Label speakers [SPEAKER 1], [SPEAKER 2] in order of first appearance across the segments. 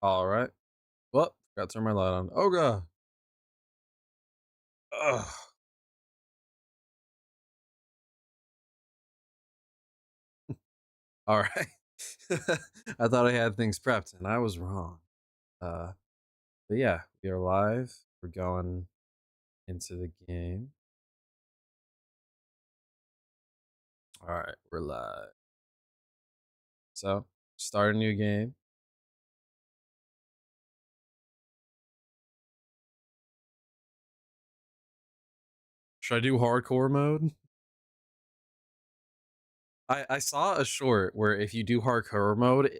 [SPEAKER 1] All right. Well, got to turn my light on. Oh god. Ugh. All right. I thought I had things prepped, and I was wrong. Uh, but yeah, we are live. We're going into the game. All right, we're live. So, start a new game. Should I do hardcore mode? I saw a short where if you do hardcore mode,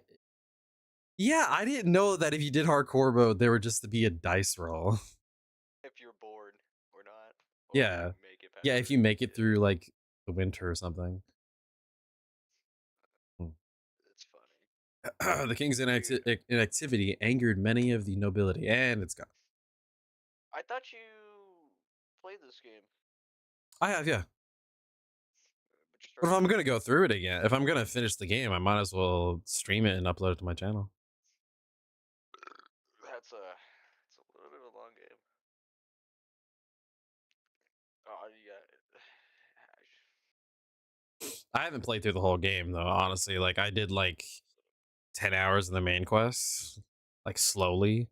[SPEAKER 1] yeah, I didn't know that if you did hardcore mode, there would just be a dice roll.
[SPEAKER 2] If you're bored or not, or if you
[SPEAKER 1] Yeah.
[SPEAKER 2] make it
[SPEAKER 1] Yeah,
[SPEAKER 2] past
[SPEAKER 1] if
[SPEAKER 2] it.
[SPEAKER 1] you make it
[SPEAKER 2] Yeah,
[SPEAKER 1] through like the winter or something. Hmm.
[SPEAKER 2] it's funny.
[SPEAKER 1] The king's
[SPEAKER 2] Dude,
[SPEAKER 1] inactivity angered many of the nobility, and it's gone.
[SPEAKER 2] I thought you played this game,
[SPEAKER 1] I have, yeah.
[SPEAKER 2] but you
[SPEAKER 1] But
[SPEAKER 2] started
[SPEAKER 1] if I'm
[SPEAKER 2] playing
[SPEAKER 1] gonna
[SPEAKER 2] it.
[SPEAKER 1] go through it again, if I'm gonna finish the game, I might as well stream it and upload it to my channel.
[SPEAKER 2] It's a little bit of a long game. Oh, yeah.
[SPEAKER 1] I haven't played through the whole game though, honestly. Like I did like 10 hours in the main quest, like slowly.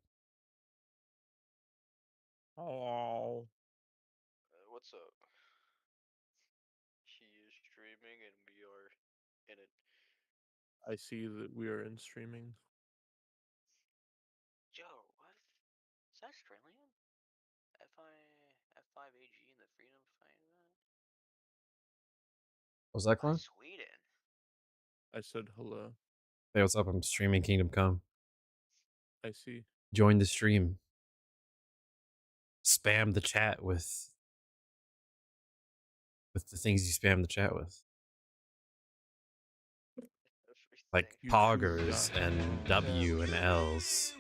[SPEAKER 3] Oh,
[SPEAKER 2] What's up? He is streaming and we are in it.
[SPEAKER 3] I see that we are in streaming.
[SPEAKER 2] Yo, what? Is that Australian? F5AG and the Freedom Fighter?
[SPEAKER 1] Was that
[SPEAKER 2] Oh,
[SPEAKER 1] Clone?
[SPEAKER 2] Sweden.
[SPEAKER 3] I said hello.
[SPEAKER 1] Hey, what's up? I'm streaming Kingdom Come.
[SPEAKER 3] I see.
[SPEAKER 1] Join the stream. Spam the chat with the things you spam the chat with. Like
[SPEAKER 2] Everything.
[SPEAKER 1] poggers and W and L's.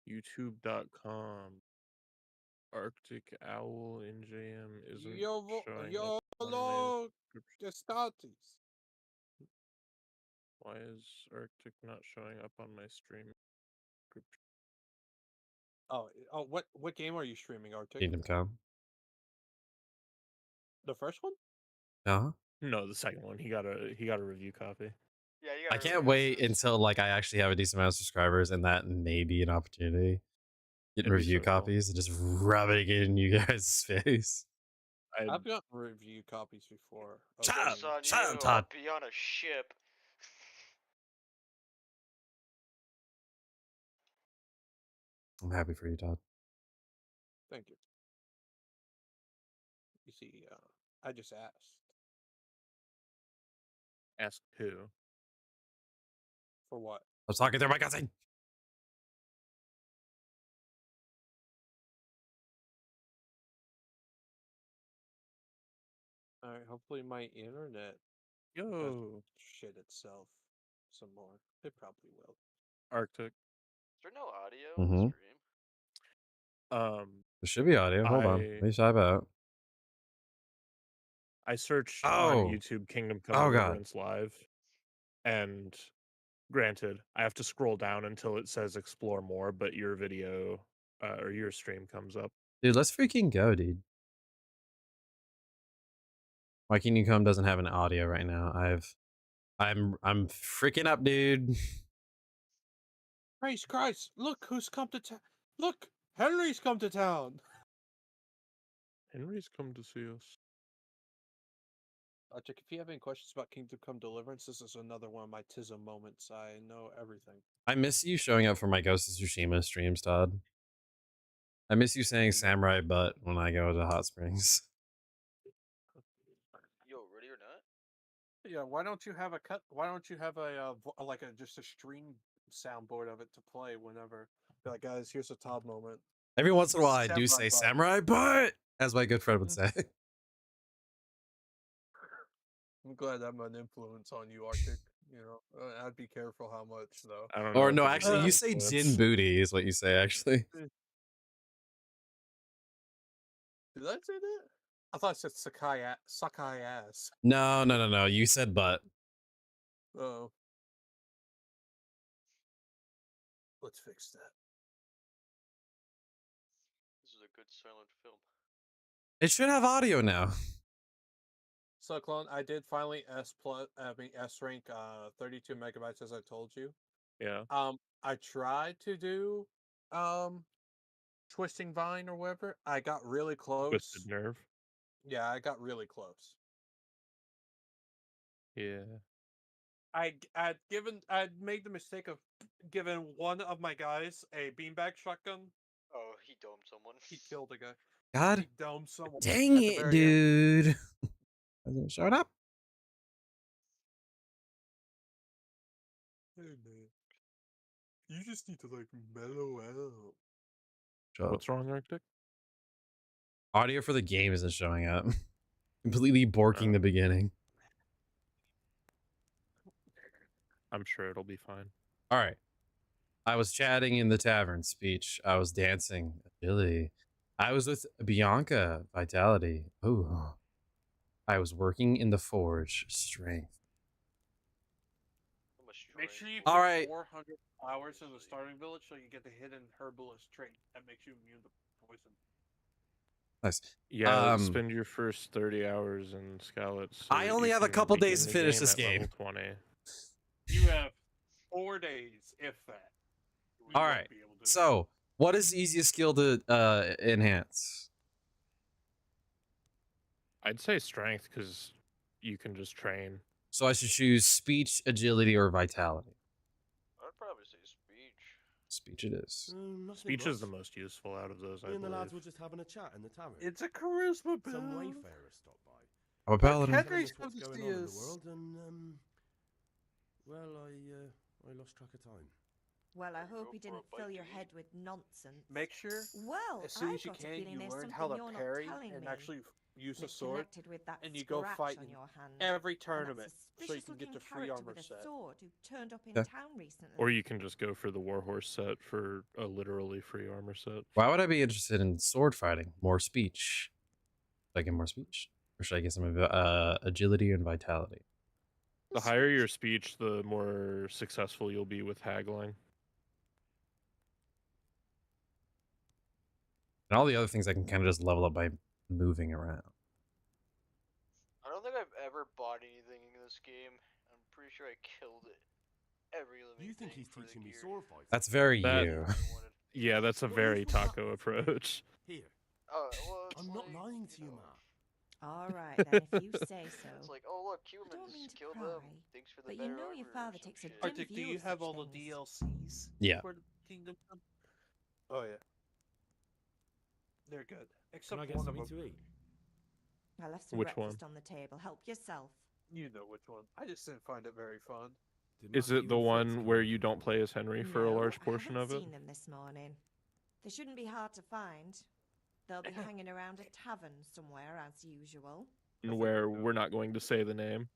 [SPEAKER 3] YouTube.com. Arctic Owl NJM isn't showing up
[SPEAKER 4] Yo,
[SPEAKER 3] on my
[SPEAKER 4] lo,
[SPEAKER 3] description.
[SPEAKER 4] gestatis.
[SPEAKER 3] Why is Arctic not showing up on my stream description?
[SPEAKER 4] Oh, what game are you streaming, Arctic?
[SPEAKER 1] Kingdom Come.
[SPEAKER 4] The first one?
[SPEAKER 1] Uh-huh.
[SPEAKER 3] No, the second one. He got a review copy.
[SPEAKER 2] Yeah, you
[SPEAKER 1] I
[SPEAKER 2] gotta
[SPEAKER 1] can't
[SPEAKER 2] review after
[SPEAKER 1] wait
[SPEAKER 2] this.
[SPEAKER 1] until like I actually have a decent amount of subscribers, and that may be an opportunity. Get
[SPEAKER 3] It'd be
[SPEAKER 1] review
[SPEAKER 3] so cool.
[SPEAKER 1] copies and just rubbing it in you guys' face.
[SPEAKER 4] I've gotten review copies before. of
[SPEAKER 1] Shut up!
[SPEAKER 4] games.
[SPEAKER 2] Joke's on
[SPEAKER 1] Shut
[SPEAKER 2] you,
[SPEAKER 1] up,
[SPEAKER 2] I'll
[SPEAKER 1] Todd.
[SPEAKER 2] be on a ship.
[SPEAKER 1] I'm happy for you, Todd.
[SPEAKER 4] Thank you. You see, I just asked
[SPEAKER 3] Ask who?
[SPEAKER 4] for what?
[SPEAKER 1] I was talking through my cousin.
[SPEAKER 4] All right, hopefully my internet doesn't
[SPEAKER 3] Yo,
[SPEAKER 4] shit itself some more. It probably will.
[SPEAKER 3] Arctic.
[SPEAKER 2] Is there no audio in the
[SPEAKER 1] Mm-hmm.
[SPEAKER 2] stream?
[SPEAKER 1] There should be audio. Hold on. Let me type out.
[SPEAKER 3] I searched on
[SPEAKER 1] Oh.
[SPEAKER 3] YouTube Kingdom Come
[SPEAKER 1] Oh god.
[SPEAKER 3] Deliverance Live, and granted, I have to scroll down until it says explore more, but your video or your stream comes up.
[SPEAKER 1] Dude, let's freaking go, dude. My Kingdom Come doesn't have an audio right now. I'm freaking up, dude.
[SPEAKER 4] Praise Christ! Look who's come to town! Look, Henry's come to town.
[SPEAKER 3] Henry's come to see us.
[SPEAKER 4] Arctic, if you have any questions about Kingdom Come Deliverance, this is another one of my Tism moments. I know everything.
[SPEAKER 1] I miss you showing up for my Ghost of Tsushima streams, Todd. I miss you saying samurai butt when I go to Hot Springs.
[SPEAKER 2] Yo, ready or not?
[SPEAKER 4] Yeah, why don't you have a cut? Why don't you have like a just a stream soundboard of it to play whenever? Be like, guys, here's a Todd moment.
[SPEAKER 1] Every once in a while, I do
[SPEAKER 4] Samurai
[SPEAKER 1] say
[SPEAKER 4] butt.
[SPEAKER 1] samurai butt, as my good friend would say.
[SPEAKER 4] I'm glad I'm an influence on you, Arctic. You know, I'd be careful how much though.
[SPEAKER 3] I don't know.
[SPEAKER 1] Or
[SPEAKER 3] if
[SPEAKER 1] no,
[SPEAKER 3] it is
[SPEAKER 1] actually,
[SPEAKER 3] an
[SPEAKER 1] you say
[SPEAKER 3] influence.
[SPEAKER 1] Jin booty is what you say, actually.
[SPEAKER 4] Did I say that? I thought I said Sakai ass.
[SPEAKER 1] No. You said butt.
[SPEAKER 4] Oh. Let's fix that.
[SPEAKER 2] This is a good silent film.
[SPEAKER 1] It should have audio now.
[SPEAKER 4] So, Clone, I did finally S rank 32 megabytes as I told you.
[SPEAKER 3] Yeah.
[SPEAKER 4] I tried to do Twisting Vine or whatever. I got really close.
[SPEAKER 3] Twisted Nerve.
[SPEAKER 4] Yeah, I got really close.
[SPEAKER 3] Yeah.
[SPEAKER 4] I'd made the mistake of giving one of my guys a beanbag shotgun.
[SPEAKER 2] Oh, he domed someone.
[SPEAKER 4] He killed a guy.
[SPEAKER 1] God
[SPEAKER 4] He domed someone.
[SPEAKER 1] dang
[SPEAKER 4] at the
[SPEAKER 1] it,
[SPEAKER 4] very end.
[SPEAKER 1] dude. Hasn't showed up.
[SPEAKER 4] Hey man, you just need to like mellow out.
[SPEAKER 1] Shut up.
[SPEAKER 3] What's wrong, Arctic?
[SPEAKER 1] Audio for the game isn't showing up. Completely borking the beginning.
[SPEAKER 3] I'm sure it'll be fine.
[SPEAKER 1] All right. I was chatting in the tavern, speech. I was dancing, agility. I was with Bianca, vitality. Ooh. I was working in the forge, strength.
[SPEAKER 2] I'm a
[SPEAKER 4] Make
[SPEAKER 2] strange
[SPEAKER 4] sure you
[SPEAKER 2] boy.
[SPEAKER 4] put
[SPEAKER 1] All right.
[SPEAKER 4] 400 hours in the starting village so you get the hidden herbalist trait that makes you immune to poison.
[SPEAKER 1] Nice.
[SPEAKER 3] Yeah, spend your first 30 hours in Skallets. so
[SPEAKER 1] I
[SPEAKER 3] that
[SPEAKER 1] only
[SPEAKER 3] you
[SPEAKER 1] have a
[SPEAKER 3] can
[SPEAKER 1] couple
[SPEAKER 3] begin
[SPEAKER 1] days to
[SPEAKER 3] the
[SPEAKER 1] finish
[SPEAKER 3] game
[SPEAKER 1] this
[SPEAKER 3] at
[SPEAKER 1] game.
[SPEAKER 3] level 20.
[SPEAKER 4] You have 4 days, if that. You
[SPEAKER 1] All
[SPEAKER 4] won't
[SPEAKER 1] right.
[SPEAKER 4] be able to do
[SPEAKER 1] So, what is the easiest skill to enhance?
[SPEAKER 3] I'd say strength because you can just train.
[SPEAKER 1] So I should choose speech, agility, or vitality.
[SPEAKER 2] I'd probably say speech.
[SPEAKER 1] Speech it is.
[SPEAKER 5] Nothing
[SPEAKER 3] Speech is the
[SPEAKER 5] much.
[SPEAKER 3] most useful out of those, I
[SPEAKER 5] Me and the lads
[SPEAKER 3] believe.
[SPEAKER 5] were just having a chat in the tavern.
[SPEAKER 4] It's a charisma build.
[SPEAKER 5] Some wayfarer stopped by.
[SPEAKER 1] I'm a paladin.
[SPEAKER 4] Look,
[SPEAKER 5] telling
[SPEAKER 4] Henry's
[SPEAKER 5] us what's
[SPEAKER 4] supposed to
[SPEAKER 5] going
[SPEAKER 4] see
[SPEAKER 5] on in the
[SPEAKER 4] us.
[SPEAKER 5] world, and well, I lost track of time.
[SPEAKER 6] Well, I
[SPEAKER 2] Go
[SPEAKER 6] hope he
[SPEAKER 2] for a
[SPEAKER 6] didn't
[SPEAKER 2] bite
[SPEAKER 6] fill
[SPEAKER 2] to
[SPEAKER 6] your
[SPEAKER 2] eat.
[SPEAKER 6] head with nonsense.
[SPEAKER 4] Make sure
[SPEAKER 6] Well,
[SPEAKER 4] as soon
[SPEAKER 6] I've
[SPEAKER 4] as you
[SPEAKER 6] got a
[SPEAKER 4] can,
[SPEAKER 6] feeling
[SPEAKER 4] you
[SPEAKER 6] there's
[SPEAKER 4] learn
[SPEAKER 6] something
[SPEAKER 4] how to
[SPEAKER 6] you're not
[SPEAKER 4] parry
[SPEAKER 6] telling
[SPEAKER 4] and
[SPEAKER 6] me.
[SPEAKER 4] actually use a
[SPEAKER 6] That's
[SPEAKER 4] sword.
[SPEAKER 6] connected with that
[SPEAKER 4] and you go
[SPEAKER 6] scratch
[SPEAKER 4] fight
[SPEAKER 6] on
[SPEAKER 4] in
[SPEAKER 6] your hand.
[SPEAKER 4] every
[SPEAKER 6] And that
[SPEAKER 4] tournament so you can get the
[SPEAKER 6] suspicious-looking
[SPEAKER 4] free
[SPEAKER 6] character
[SPEAKER 4] armor
[SPEAKER 6] with a
[SPEAKER 4] set.
[SPEAKER 6] sword who turned up in
[SPEAKER 1] Yeah.
[SPEAKER 6] town recently.
[SPEAKER 3] Or you can just go for the Warhorse set for a literally free armor set.
[SPEAKER 1] Why would I be interested in sword fighting? More speech. Should I get more speech? Or should I get some agility and vitality?
[SPEAKER 3] The higher your speech, the more successful you'll be with haggling.
[SPEAKER 1] And all the other things I can kind of just level up by moving around.
[SPEAKER 2] I don't think I've ever bought anything in this game. I'm pretty sure I killed it. Every living
[SPEAKER 5] You think
[SPEAKER 2] thing
[SPEAKER 5] he's
[SPEAKER 2] for the
[SPEAKER 5] teaching me
[SPEAKER 2] gear.
[SPEAKER 5] sword fighting?
[SPEAKER 1] That's very
[SPEAKER 3] That-
[SPEAKER 1] you.
[SPEAKER 2] I wanted.
[SPEAKER 3] Yeah, that's a
[SPEAKER 5] What
[SPEAKER 3] very
[SPEAKER 5] use was that?
[SPEAKER 3] taco approach.
[SPEAKER 5] Here,
[SPEAKER 2] Oh, well, it's
[SPEAKER 5] I'm not
[SPEAKER 2] like,
[SPEAKER 5] lying to you,
[SPEAKER 2] know,
[SPEAKER 5] Ma.
[SPEAKER 6] All right, then, if you say so.
[SPEAKER 2] It's like, oh look,
[SPEAKER 6] I don't mean
[SPEAKER 2] humans,
[SPEAKER 6] to
[SPEAKER 2] kill
[SPEAKER 6] pry,
[SPEAKER 2] them. Thanks for the
[SPEAKER 6] but
[SPEAKER 2] better
[SPEAKER 6] you know your
[SPEAKER 2] armor or
[SPEAKER 6] father
[SPEAKER 2] some
[SPEAKER 6] takes a
[SPEAKER 2] shit.
[SPEAKER 6] dim
[SPEAKER 4] Arctic, do
[SPEAKER 6] view
[SPEAKER 4] you
[SPEAKER 6] of
[SPEAKER 4] have
[SPEAKER 6] such
[SPEAKER 4] all the
[SPEAKER 6] things.
[SPEAKER 4] DLCs?
[SPEAKER 1] Yeah.
[SPEAKER 4] For the Kingdom Come? Oh yeah. They're good.
[SPEAKER 5] Can
[SPEAKER 4] Except
[SPEAKER 5] I get
[SPEAKER 4] one of
[SPEAKER 5] something
[SPEAKER 4] them.
[SPEAKER 5] to eat?
[SPEAKER 6] I left some
[SPEAKER 3] Which
[SPEAKER 6] breakfast on the table. Help yourself.
[SPEAKER 4] You know which one. I just didn't find it very fun.
[SPEAKER 5] Did
[SPEAKER 3] Is
[SPEAKER 5] Matthew
[SPEAKER 3] it the
[SPEAKER 5] and Fritz
[SPEAKER 3] one
[SPEAKER 5] come
[SPEAKER 3] where
[SPEAKER 5] over
[SPEAKER 3] you
[SPEAKER 5] this
[SPEAKER 3] don't play
[SPEAKER 5] morning?
[SPEAKER 3] as Henry for a
[SPEAKER 6] No,
[SPEAKER 3] large
[SPEAKER 6] I
[SPEAKER 3] portion
[SPEAKER 6] haven't
[SPEAKER 3] of it?
[SPEAKER 6] seen them this morning. They shouldn't be hard to find. They'll be hanging around a tavern somewhere as usual.
[SPEAKER 3] And where we're not going to say the name.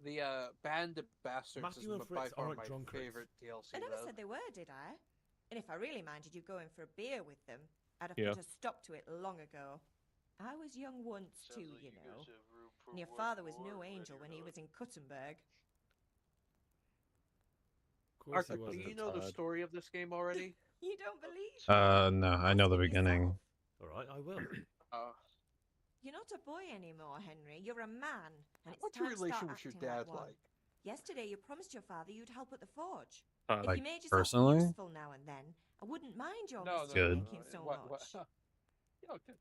[SPEAKER 4] The Band of Bastards
[SPEAKER 5] Matthew
[SPEAKER 4] is
[SPEAKER 5] and
[SPEAKER 4] by
[SPEAKER 5] Fritz
[SPEAKER 4] far
[SPEAKER 5] aren't
[SPEAKER 4] my
[SPEAKER 5] drunkards.
[SPEAKER 4] favorite DLC.
[SPEAKER 6] I never
[SPEAKER 4] though.
[SPEAKER 6] said they were, did I? And if I really minded you going for a beer with them, I'd have
[SPEAKER 3] Yeah.
[SPEAKER 6] put a stop to it long ago. I was young once
[SPEAKER 2] Sounds
[SPEAKER 6] too,
[SPEAKER 2] like
[SPEAKER 6] you
[SPEAKER 2] guys
[SPEAKER 6] know.
[SPEAKER 2] have room for
[SPEAKER 6] And your
[SPEAKER 2] one
[SPEAKER 6] father was
[SPEAKER 2] more
[SPEAKER 6] no
[SPEAKER 2] when
[SPEAKER 6] angel when he
[SPEAKER 2] you're
[SPEAKER 6] was in Kuttenberg.
[SPEAKER 5] Of course he
[SPEAKER 4] Arctic, do
[SPEAKER 5] wasn't.
[SPEAKER 4] you know the
[SPEAKER 3] Todd.
[SPEAKER 4] story of this game already?
[SPEAKER 6] You don't believe me?
[SPEAKER 1] No, I know the
[SPEAKER 6] Ask him
[SPEAKER 1] beginning.
[SPEAKER 6] yourself.
[SPEAKER 5] All right, I will.
[SPEAKER 6] You're not a boy anymore, Henry. You're a man. And it's
[SPEAKER 4] What's your
[SPEAKER 6] time to start
[SPEAKER 4] relation with your
[SPEAKER 6] acting
[SPEAKER 4] dad
[SPEAKER 6] like one.
[SPEAKER 4] like?
[SPEAKER 6] Yesterday, you promised your father you'd help at the forge. If
[SPEAKER 1] Like,
[SPEAKER 6] you made yourself
[SPEAKER 1] personally?
[SPEAKER 6] useful now and then, I wouldn't mind your
[SPEAKER 4] No,
[SPEAKER 6] mischief
[SPEAKER 1] Good.
[SPEAKER 6] making so
[SPEAKER 4] What-
[SPEAKER 6] much.
[SPEAKER 4] Yeah, okay.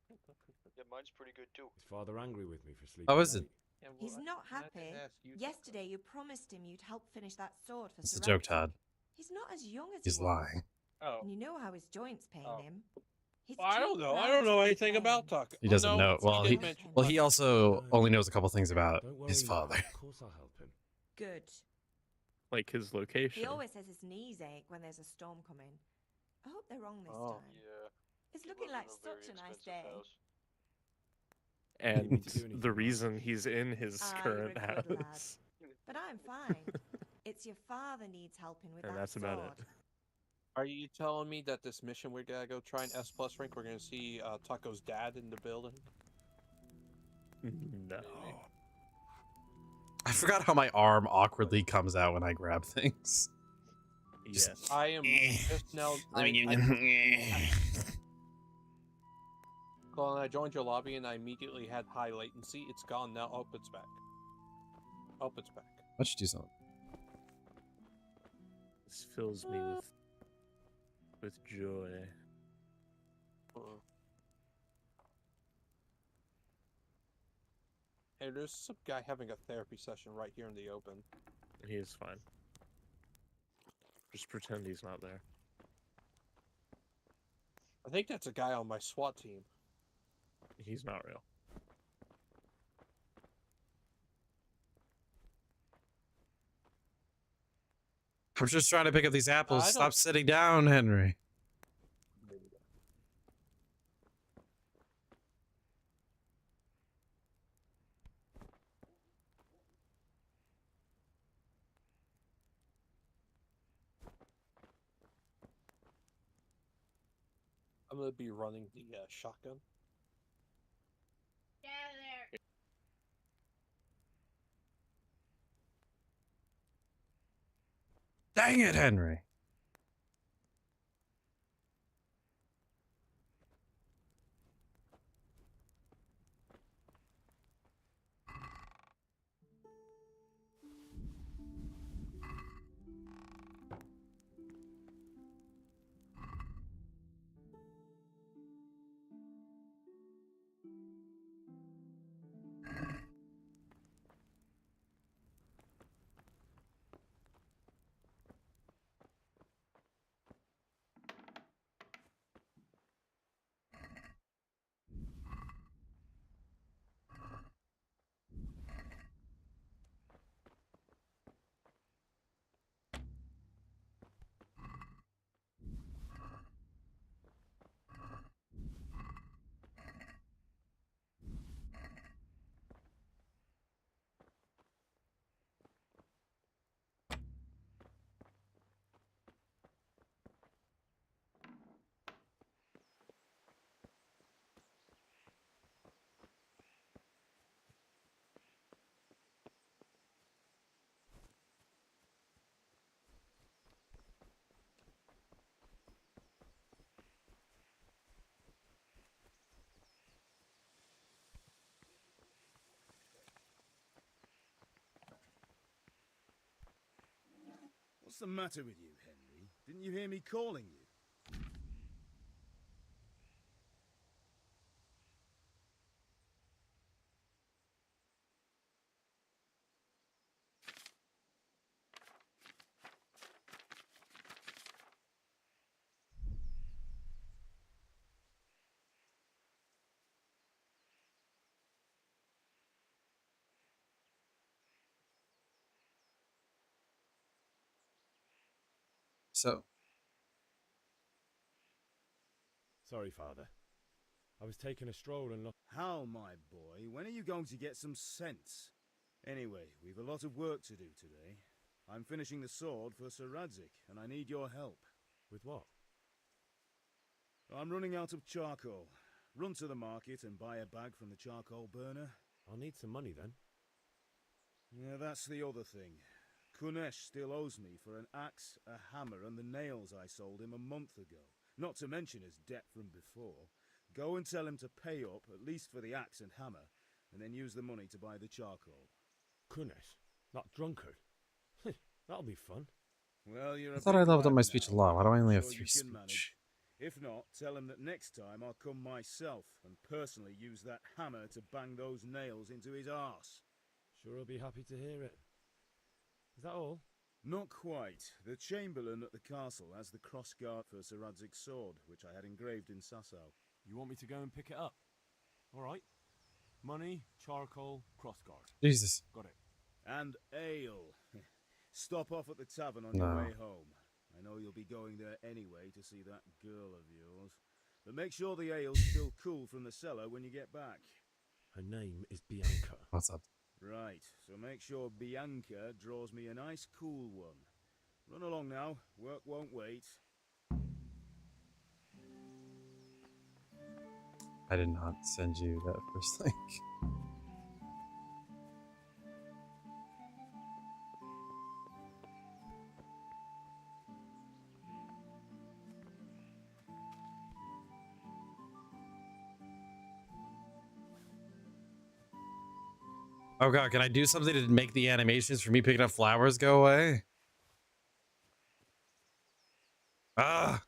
[SPEAKER 2] Yeah, mine's pretty good too.
[SPEAKER 5] Is father angry with me for sleeping
[SPEAKER 1] Oh, is it?
[SPEAKER 5] late?
[SPEAKER 4] Yeah, well,
[SPEAKER 6] He's not
[SPEAKER 4] I didn't
[SPEAKER 6] happy.
[SPEAKER 4] ask you to-
[SPEAKER 6] Yesterday, you promised him you'd help finish that sword for
[SPEAKER 1] It's a
[SPEAKER 6] Sir
[SPEAKER 1] joke,
[SPEAKER 6] Ralph.
[SPEAKER 1] Todd.
[SPEAKER 6] He's not as young as
[SPEAKER 1] He's
[SPEAKER 6] he was.
[SPEAKER 1] lying.
[SPEAKER 4] Oh.
[SPEAKER 6] And you know how his joints pain
[SPEAKER 4] Oh.
[SPEAKER 6] him. He's
[SPEAKER 4] Well, I
[SPEAKER 6] too
[SPEAKER 4] don't know. I
[SPEAKER 6] proud
[SPEAKER 4] don't
[SPEAKER 6] to
[SPEAKER 4] know
[SPEAKER 6] be
[SPEAKER 4] anything about
[SPEAKER 6] plain.
[SPEAKER 4] Tuck.
[SPEAKER 1] He doesn't
[SPEAKER 4] Oh, no,
[SPEAKER 1] know. Well, he
[SPEAKER 6] did mention
[SPEAKER 1] well he also
[SPEAKER 5] No.
[SPEAKER 1] only knows a couple things about
[SPEAKER 5] Don't worry,
[SPEAKER 1] his
[SPEAKER 5] Mum.
[SPEAKER 1] father.
[SPEAKER 5] Of course I'll help him.
[SPEAKER 6] Good.
[SPEAKER 3] Like his location.
[SPEAKER 6] He always says his knees ache when there's a storm coming. I hope they're wrong this
[SPEAKER 4] Oh.
[SPEAKER 6] time.
[SPEAKER 2] Yeah.
[SPEAKER 6] It's
[SPEAKER 2] he
[SPEAKER 6] looking
[SPEAKER 2] lives
[SPEAKER 6] like
[SPEAKER 2] in a very
[SPEAKER 6] such a nice
[SPEAKER 2] expensive
[SPEAKER 6] day.
[SPEAKER 2] house.
[SPEAKER 3] And
[SPEAKER 5] need to do anything
[SPEAKER 3] the
[SPEAKER 5] about it.
[SPEAKER 3] reason he's in his
[SPEAKER 6] Ah,
[SPEAKER 3] current
[SPEAKER 6] you're a good lad.
[SPEAKER 3] house.
[SPEAKER 6] But I'm fine. It's your father needs helping with
[SPEAKER 3] And
[SPEAKER 6] that
[SPEAKER 3] that's
[SPEAKER 6] sword.
[SPEAKER 3] about it.
[SPEAKER 4] Are you telling me that this mission we're gonna go try an S plus rank? We're gonna see Taco's dad in the building.
[SPEAKER 3] No.
[SPEAKER 1] I forgot how my arm awkwardly comes out when I grab things. Just-
[SPEAKER 3] Yes.
[SPEAKER 4] I am just now. Colin, I joined your lobby and I immediately had high latency. It's gone now. Oh, it's back. Oh, it's back.
[SPEAKER 1] Let's do something.
[SPEAKER 3] This fills me with joy.
[SPEAKER 4] Hey, there's some guy having a therapy session right here in the open.
[SPEAKER 3] He is fine. Just pretend he's not there.
[SPEAKER 4] I think that's a guy on my SWAT team.
[SPEAKER 3] He's not real.
[SPEAKER 1] I'm just trying to pick up these apples.
[SPEAKER 4] I
[SPEAKER 1] Stop
[SPEAKER 4] don't-
[SPEAKER 1] sitting down, Henry.
[SPEAKER 4] I'm gonna be running the shotgun.
[SPEAKER 1] Dang it, Henry.
[SPEAKER 7] What's the matter with you, Henry? Didn't you hear me calling you?
[SPEAKER 1] So,
[SPEAKER 5] Sorry, Father. I was taking a stroll and looked.
[SPEAKER 7] How, my boy? When are you going to get some sense? Anyway, we've a lot of work to do today. I'm finishing the sword for Sir Radzik, and I need your help.
[SPEAKER 5] With what?
[SPEAKER 7] I'm running out of charcoal. Run to the market and buy a bag from the charcoal burner.
[SPEAKER 5] I'll need some money then.
[SPEAKER 7] Yeah, that's the other thing. Kunesh still owes me for an axe, a hammer, and the nails I sold him a month ago. Not to mention his debt from before. Go and tell him to pay up, at least for the axe and hammer, and then use the money to buy the charcoal.
[SPEAKER 5] Kunesh? That drunkard? That'll be fun.
[SPEAKER 7] Well, you're
[SPEAKER 1] I
[SPEAKER 7] a
[SPEAKER 1] thought
[SPEAKER 7] big
[SPEAKER 1] I leveled up
[SPEAKER 7] lad
[SPEAKER 1] my speech a
[SPEAKER 7] now.
[SPEAKER 1] lot. Why do I only
[SPEAKER 7] I'm
[SPEAKER 1] have
[SPEAKER 7] sure
[SPEAKER 1] 3
[SPEAKER 7] you can manage.
[SPEAKER 1] speech?
[SPEAKER 7] If not, tell him that next time I'll come myself and personally use that hammer to bang those nails into his arse.
[SPEAKER 5] Sure, I'll be happy to hear it. Is that all?
[SPEAKER 7] Not quite. The Chamberlain at the castle has the crossguard for Sir Radzik's sword, which I had engraved in Sasau.
[SPEAKER 5] You want me to go and pick it up? All right. Money, charcoal, crossguard.
[SPEAKER 1] Jesus.
[SPEAKER 5] Got it.
[SPEAKER 7] And ale. Stop off at the tavern on
[SPEAKER 1] No.
[SPEAKER 7] your way home. I know you'll be going there anyway to see that girl of yours. But make sure the ale's still cool from the cellar when you get back.
[SPEAKER 5] Her name is Bianca.
[SPEAKER 1] What's up?
[SPEAKER 7] Right, so make sure Bianca draws me a nice cool one. Run along now, work won't wait.
[SPEAKER 1] I did not send you that first link. Oh god, can I do something to make the animations for me picking up flowers go away? Ah!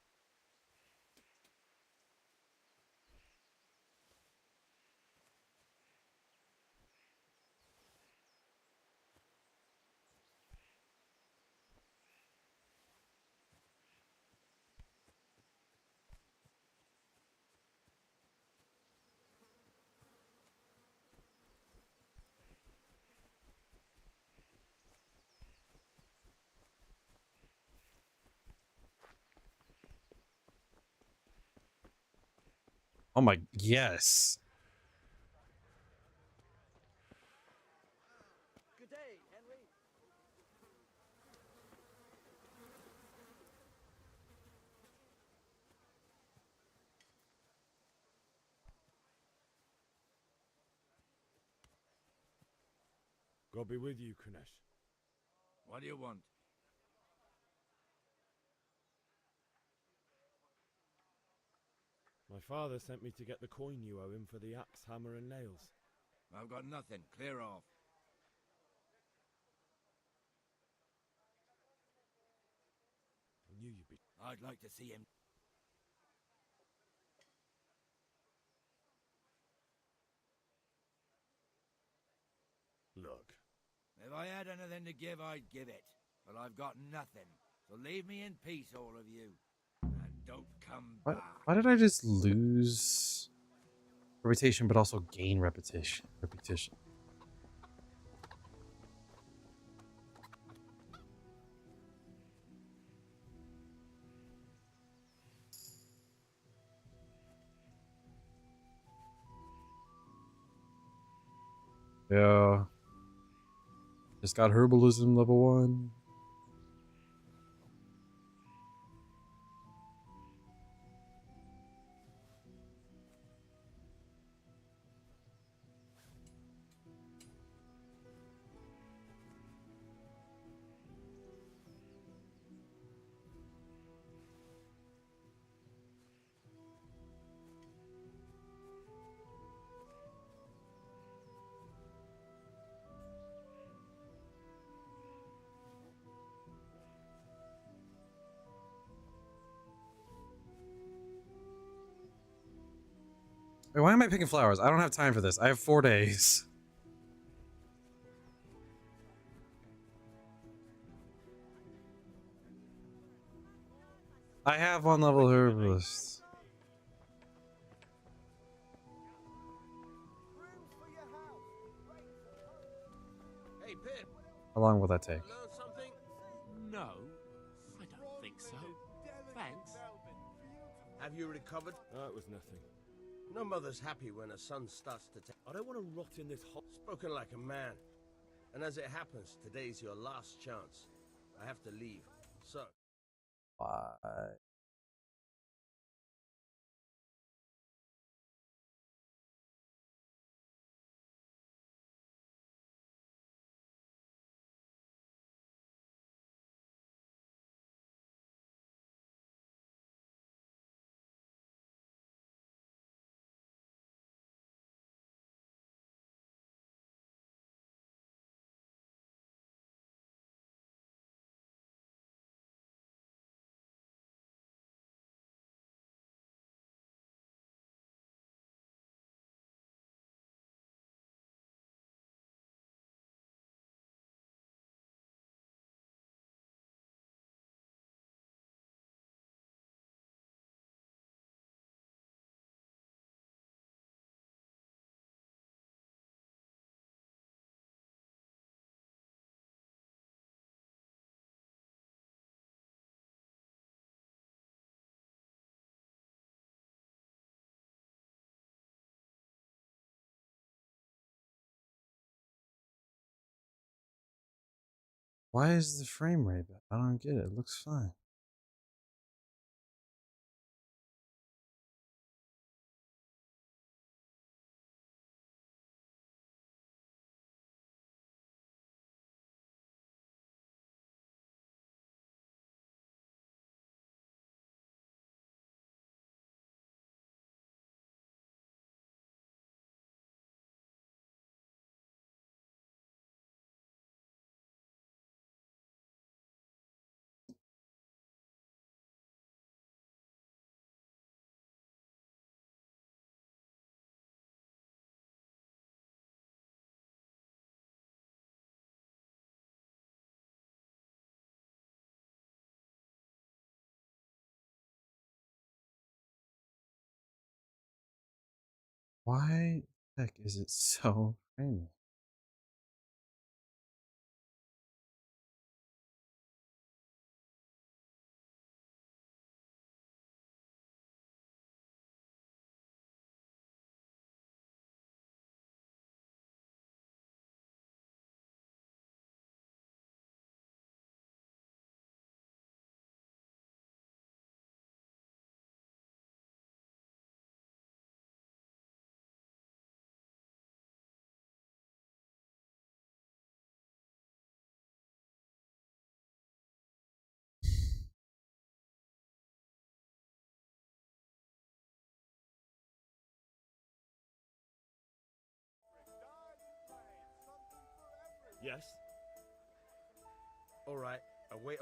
[SPEAKER 1] Oh my, yes.
[SPEAKER 8] Good day, Henry.
[SPEAKER 7] God be with you, Kunesh.
[SPEAKER 8] What do you want?
[SPEAKER 7] My father sent me to get the coin you owe him for the axe, hammer, and nails.
[SPEAKER 8] I've got nothing. Clear off.
[SPEAKER 7] I knew you'd be.
[SPEAKER 8] I'd like to see him.
[SPEAKER 7] Look,
[SPEAKER 8] If I had anything to give, I'd give it. But I've got nothing. So leave me in peace, all of you. And don't come
[SPEAKER 1] Why,
[SPEAKER 8] back.
[SPEAKER 1] why did I just lose reputation but also gain reputation? Yeah. Just got herbalism level 1. Wait, why am I picking flowers? I don't have time for this. I have 4 days. I have 1 level herbalist.
[SPEAKER 9] Hey, Pip,
[SPEAKER 1] How long will that take?
[SPEAKER 9] learn something?
[SPEAKER 5] No, I don't think so. Thanks.
[SPEAKER 9] Have you recovered?
[SPEAKER 7] that was nothing.
[SPEAKER 9] No mother's happy when her son starts to take.
[SPEAKER 7] I don't want to rot in this hot.
[SPEAKER 9] Spoken like a man. And as it happens, today's your last chance. I have to leave. So.
[SPEAKER 1] Bye. Why is the frame rate bad? I don't get it. It looks fine. Why the heck is it so framey?
[SPEAKER 3] Yes.
[SPEAKER 9] All right, I'll wait.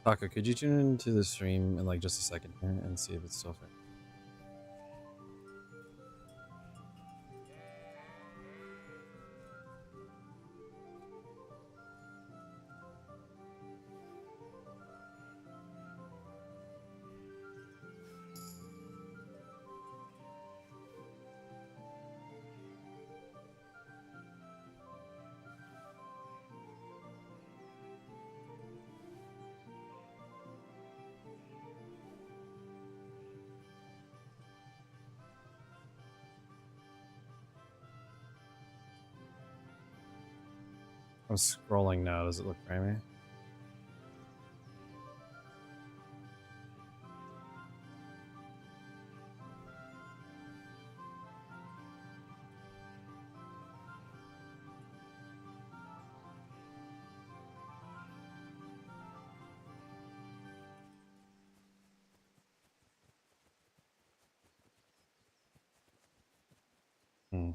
[SPEAKER 1] Taco, could you tune into the stream in like just a second here and see if it's still fair? I'm scrolling now. Does it look framey? Hmm.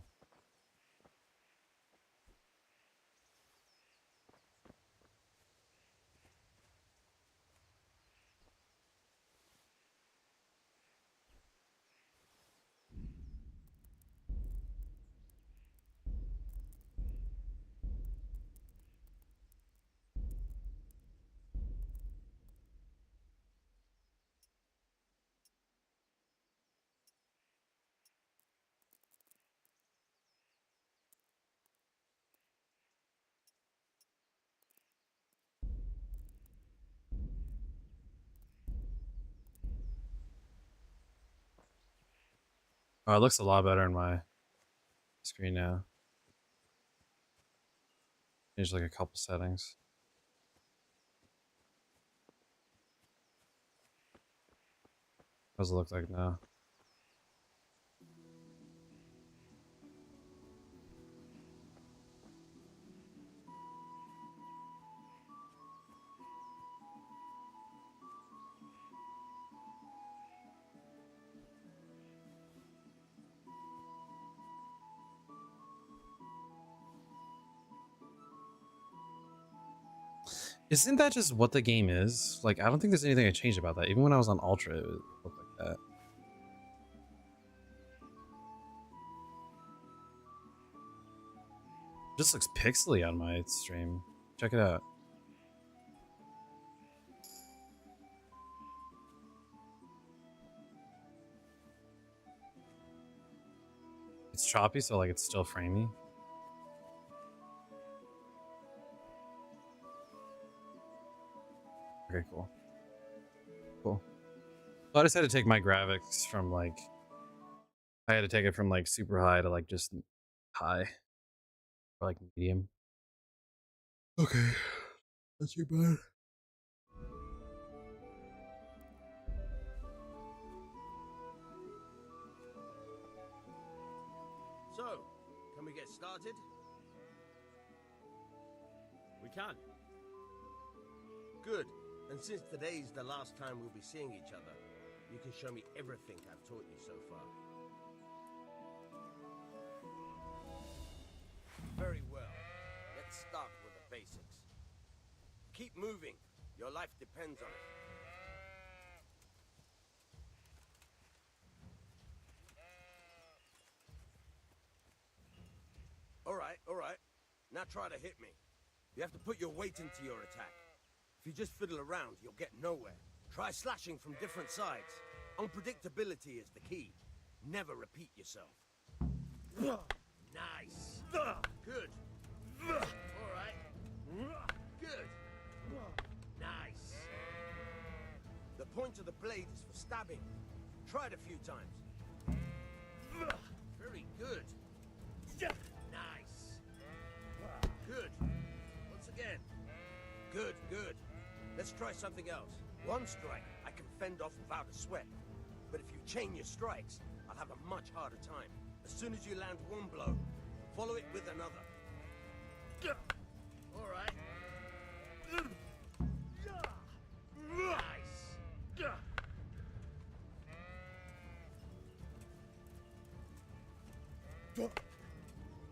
[SPEAKER 1] Oh, it looks a lot better in my screen now. Change like a couple settings. What does it look like now? Isn't that just what the game is? Like, I don't think there's anything I changed about that. Even when I was on Ultra, it looked like that. Just looks pixely on my stream. Check it out. It's choppy, so like it's still framey. Okay, cool. Cool. So I just had to take my graphics from like, I had to take it from like super high to like just high. Or like medium. Okay. That's too bad.
[SPEAKER 9] So, can we get started?
[SPEAKER 10] We can.
[SPEAKER 9] Good. And since today's the last time we'll be seeing each other, you can show me everything I've taught you so far. Very well. Let's start with the basics. Keep moving. Your life depends on it. All right. Now try to hit me. You have to put your weight into your attack. If you just fiddle around, you'll get nowhere. Try slashing from different sides. Unpredictability is the key. Never repeat yourself. Nice. Good. All right. Good. Nice. The point of the blade is for stabbing. Try it a few times. Very good. Nice. Good. Once again. Good. Let's try something else. One strike, I can fend off without a sweat. But if you chain your strikes, I'll have a much harder time. As soon as you land one blow, follow it with another. All right. Nice.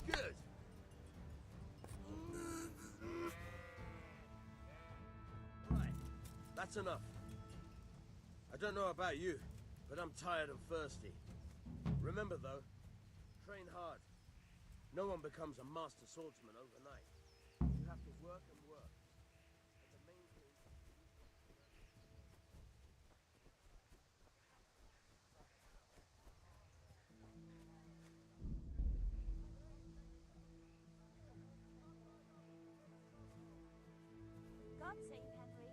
[SPEAKER 9] Good. Right. That's enough. I don't know about you, but I'm tired and thirsty. Remember though, train hard. No one becomes a master swordsman overnight. You have to work and work. And the main thing
[SPEAKER 11] God save Henry.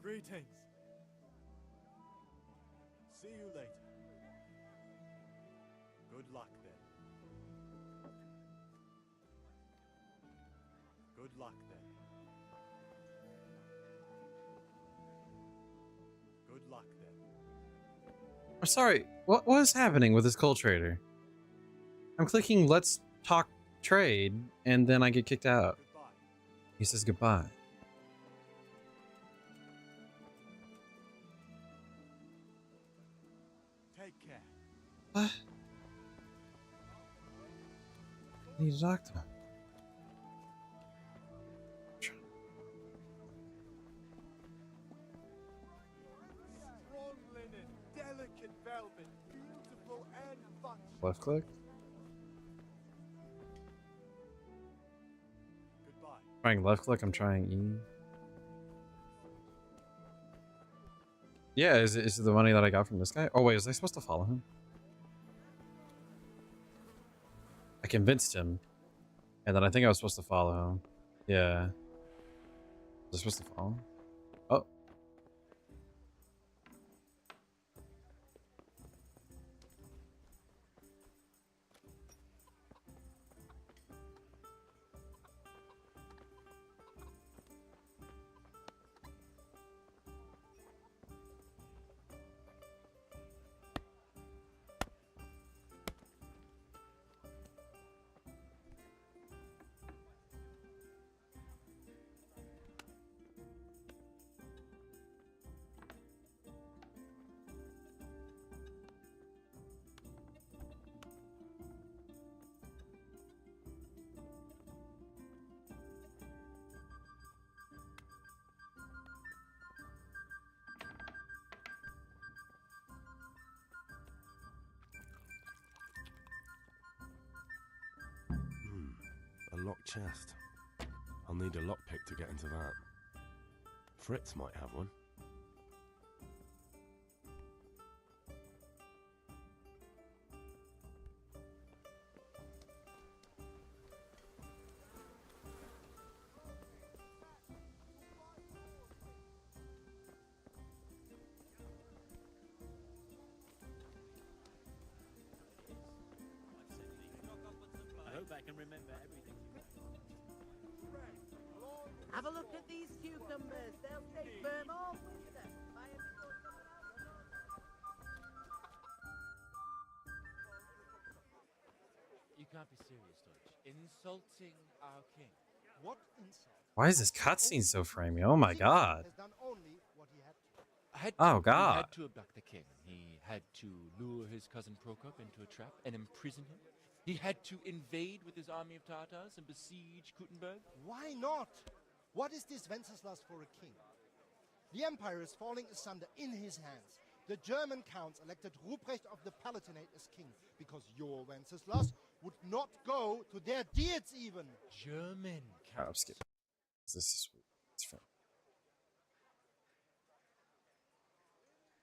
[SPEAKER 5] Greetings. See you later. Good luck then. Good luck then. Good luck then.
[SPEAKER 1] I'm sorry. What is happening with this coal trader? I'm clicking let's talk trade and then I get kicked out.
[SPEAKER 5] Goodbye.
[SPEAKER 1] He says goodbye.
[SPEAKER 5] Take care.
[SPEAKER 1] What? I need to talk to him.
[SPEAKER 5] Strong linen, delicate velvet, beautiful and functional.
[SPEAKER 1] Left click.
[SPEAKER 5] Goodbye.
[SPEAKER 1] Trying left click, I'm trying E. Yeah, is it the money that I got from this guy? Oh wait, was I supposed to follow him? I convinced him. And then I think I was supposed to follow him. Yeah. Was I supposed to follow him? Oh.
[SPEAKER 10] locked chest. I'll need a lockpick to get into that. Fritz might have one.
[SPEAKER 5] I hope I can remember everything.
[SPEAKER 11] Have a look at these cucumbers. They'll stay firm all winter. Buy it before someone else does.
[SPEAKER 12] You can't be serious, Deutsch. Insulting our king.
[SPEAKER 13] What insult?
[SPEAKER 1] Why is this cutscene so framey? Oh my god.
[SPEAKER 13] Has done only what he had to.
[SPEAKER 1] Oh
[SPEAKER 12] He
[SPEAKER 1] god.
[SPEAKER 12] had to abduct the king. He had to lure his cousin Prokop into a trap and imprison him. He had to invade with his army of Tatars and besiege Kuttenberg.
[SPEAKER 13] Why not? What is this Wenceslas for a king? The empire is falling asunder in his hands. The German counts elected Ruprecht of the Palatinate as king because your Wenceslas would not go to their deeds even.
[SPEAKER 12] German
[SPEAKER 1] Oh, I'm skipping. This is weird. It's fine.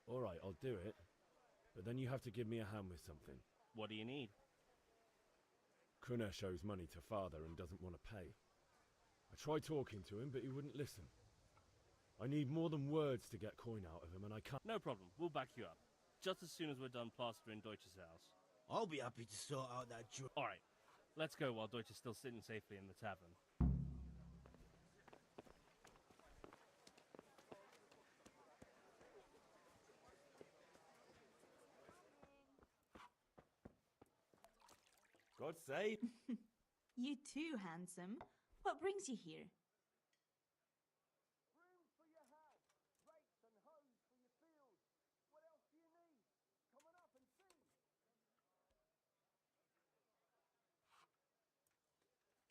[SPEAKER 7] All right, I'll do it. But then you have to give me a hand with something.
[SPEAKER 3] What do you need?
[SPEAKER 7] Kunesh owes money to father and doesn't want to pay. I tried talking to him, but he wouldn't listen. I need more than words to get coin out of him, and I can't...
[SPEAKER 3] No problem. We'll back you up. Just as soon as we're done plastering Deutsch's house.
[SPEAKER 8] I'll be happy to sort out that
[SPEAKER 3] Alright, let's go while Deutsch is still sitting safely in the tavern.
[SPEAKER 5] God save.
[SPEAKER 14] You too, handsome. What brings you here?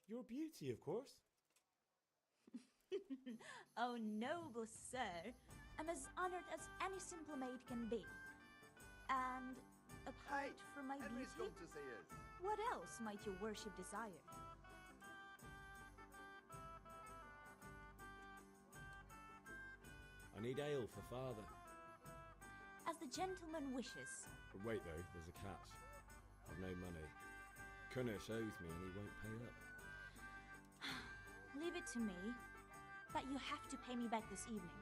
[SPEAKER 5] Your beauty, of course.
[SPEAKER 14] Oh, noble sir. I'm as honored as any simple maid can be. And apart from my beauty, what else might your worship desire?
[SPEAKER 7] I need ale for father.
[SPEAKER 14] As the gentleman wishes.
[SPEAKER 7] But wait though, there's a catch. I've no money. Kunesh owes me and he won't pay up.
[SPEAKER 14] Leave it to me. But you have to pay me back this evening.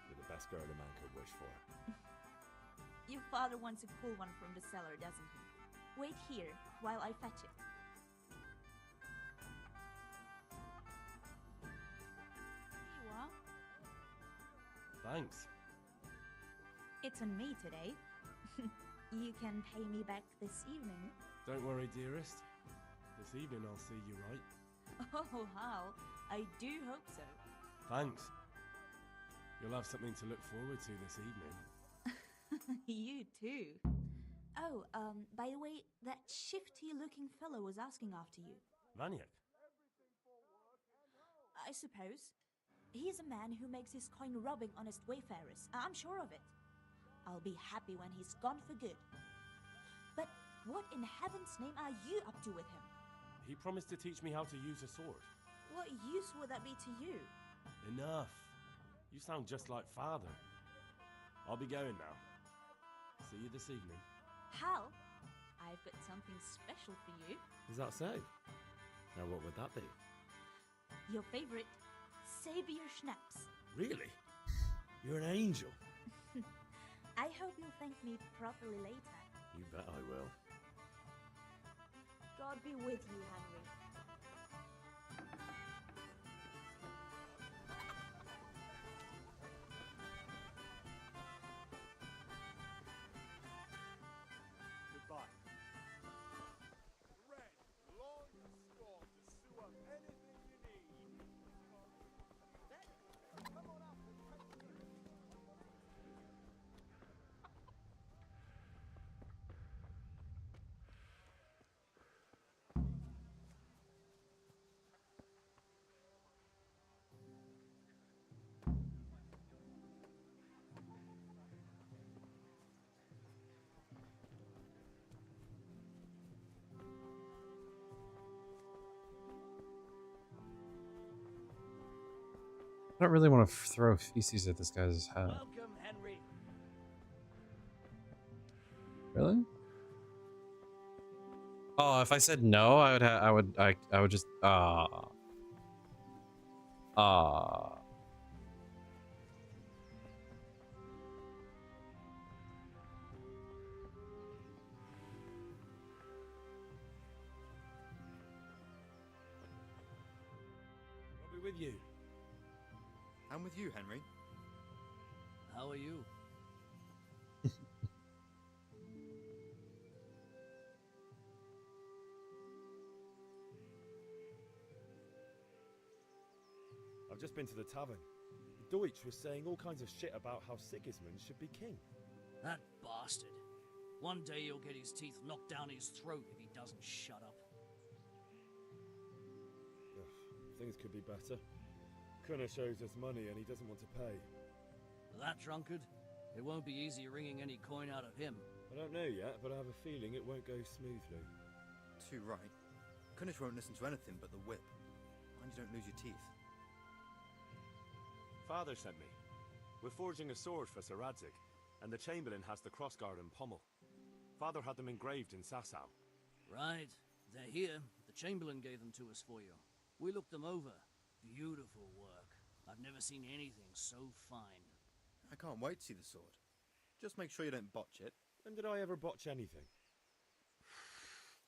[SPEAKER 7] You're the best girl a man could wish for.
[SPEAKER 14] Your father wants to pull one from the cellar, doesn't he? Wait here while I fetch it. Here you are.
[SPEAKER 10] Thanks.
[SPEAKER 14] It's on me today. You can pay me back this evening.
[SPEAKER 10] Don't worry, dearest. This evening I'll see you right.
[SPEAKER 14] Oh, how? I do hope so.
[SPEAKER 10] Thanks. You'll have something to look forward to this evening.
[SPEAKER 14] You too. Oh, by the way, that shifty-looking fellow was asking after you.
[SPEAKER 10] Vaniak?
[SPEAKER 14] I suppose. He's a man who makes his coin robbing honest wayfarers. I'm sure of it. I'll be happy when he's gone for good. But what in heaven's name are you up to with him?
[SPEAKER 10] He promised to teach me how to use a sword.
[SPEAKER 14] What use would that be to you?
[SPEAKER 10] Enough. You sound just like father. I'll be going now. See you this evening.
[SPEAKER 14] Hal, I've got something special for you.
[SPEAKER 7] Is that so? Now what would that be?
[SPEAKER 14] Your favorite, Savior Schnapps.
[SPEAKER 7] Really? You're an angel.
[SPEAKER 14] I hope you'll thank me properly later.
[SPEAKER 7] You bet I will.
[SPEAKER 14] God be with you, Henry.
[SPEAKER 5] Goodbye.
[SPEAKER 15] Red, long and strong to sew up anything you need. Come on up and
[SPEAKER 1] I don't really want to throw feces at this guy's head.
[SPEAKER 8] Welcome, Henry.
[SPEAKER 1] Really? Oh, if I said no, I would just
[SPEAKER 10] I'll be with you.
[SPEAKER 12] I'm with you, Henry.
[SPEAKER 8] How are you?
[SPEAKER 16] I've just been to the tavern. Deutsch was saying all kinds of shit about how Sigismund should be king.
[SPEAKER 17] That bastard. One day he'll get his teeth knocked down his throat if he doesn't shut up.
[SPEAKER 16] Ugh, things could be better. Kunesh owes us money and he doesn't want to pay.
[SPEAKER 17] That drunkard? It won't be easy wringing any coin out of him.
[SPEAKER 16] I don't know yet, but I have a feeling it won't go smoothly.
[SPEAKER 12] Too right. Kunesh won't listen to anything but the whip. Mind you don't lose your teeth.
[SPEAKER 10] Father sent me. We're forging a sword for Sir Radzig, and the Chamberlain has the crossguard and pommel. Father had them engraved in Sasau.
[SPEAKER 17] Right. They're here. The Chamberlain gave them to us for you. We looked them over. Beautiful work. I've never seen anything so fine.
[SPEAKER 12] I can't wait to see the sword. Just make sure you don't botch it.
[SPEAKER 16] When did I ever botch anything?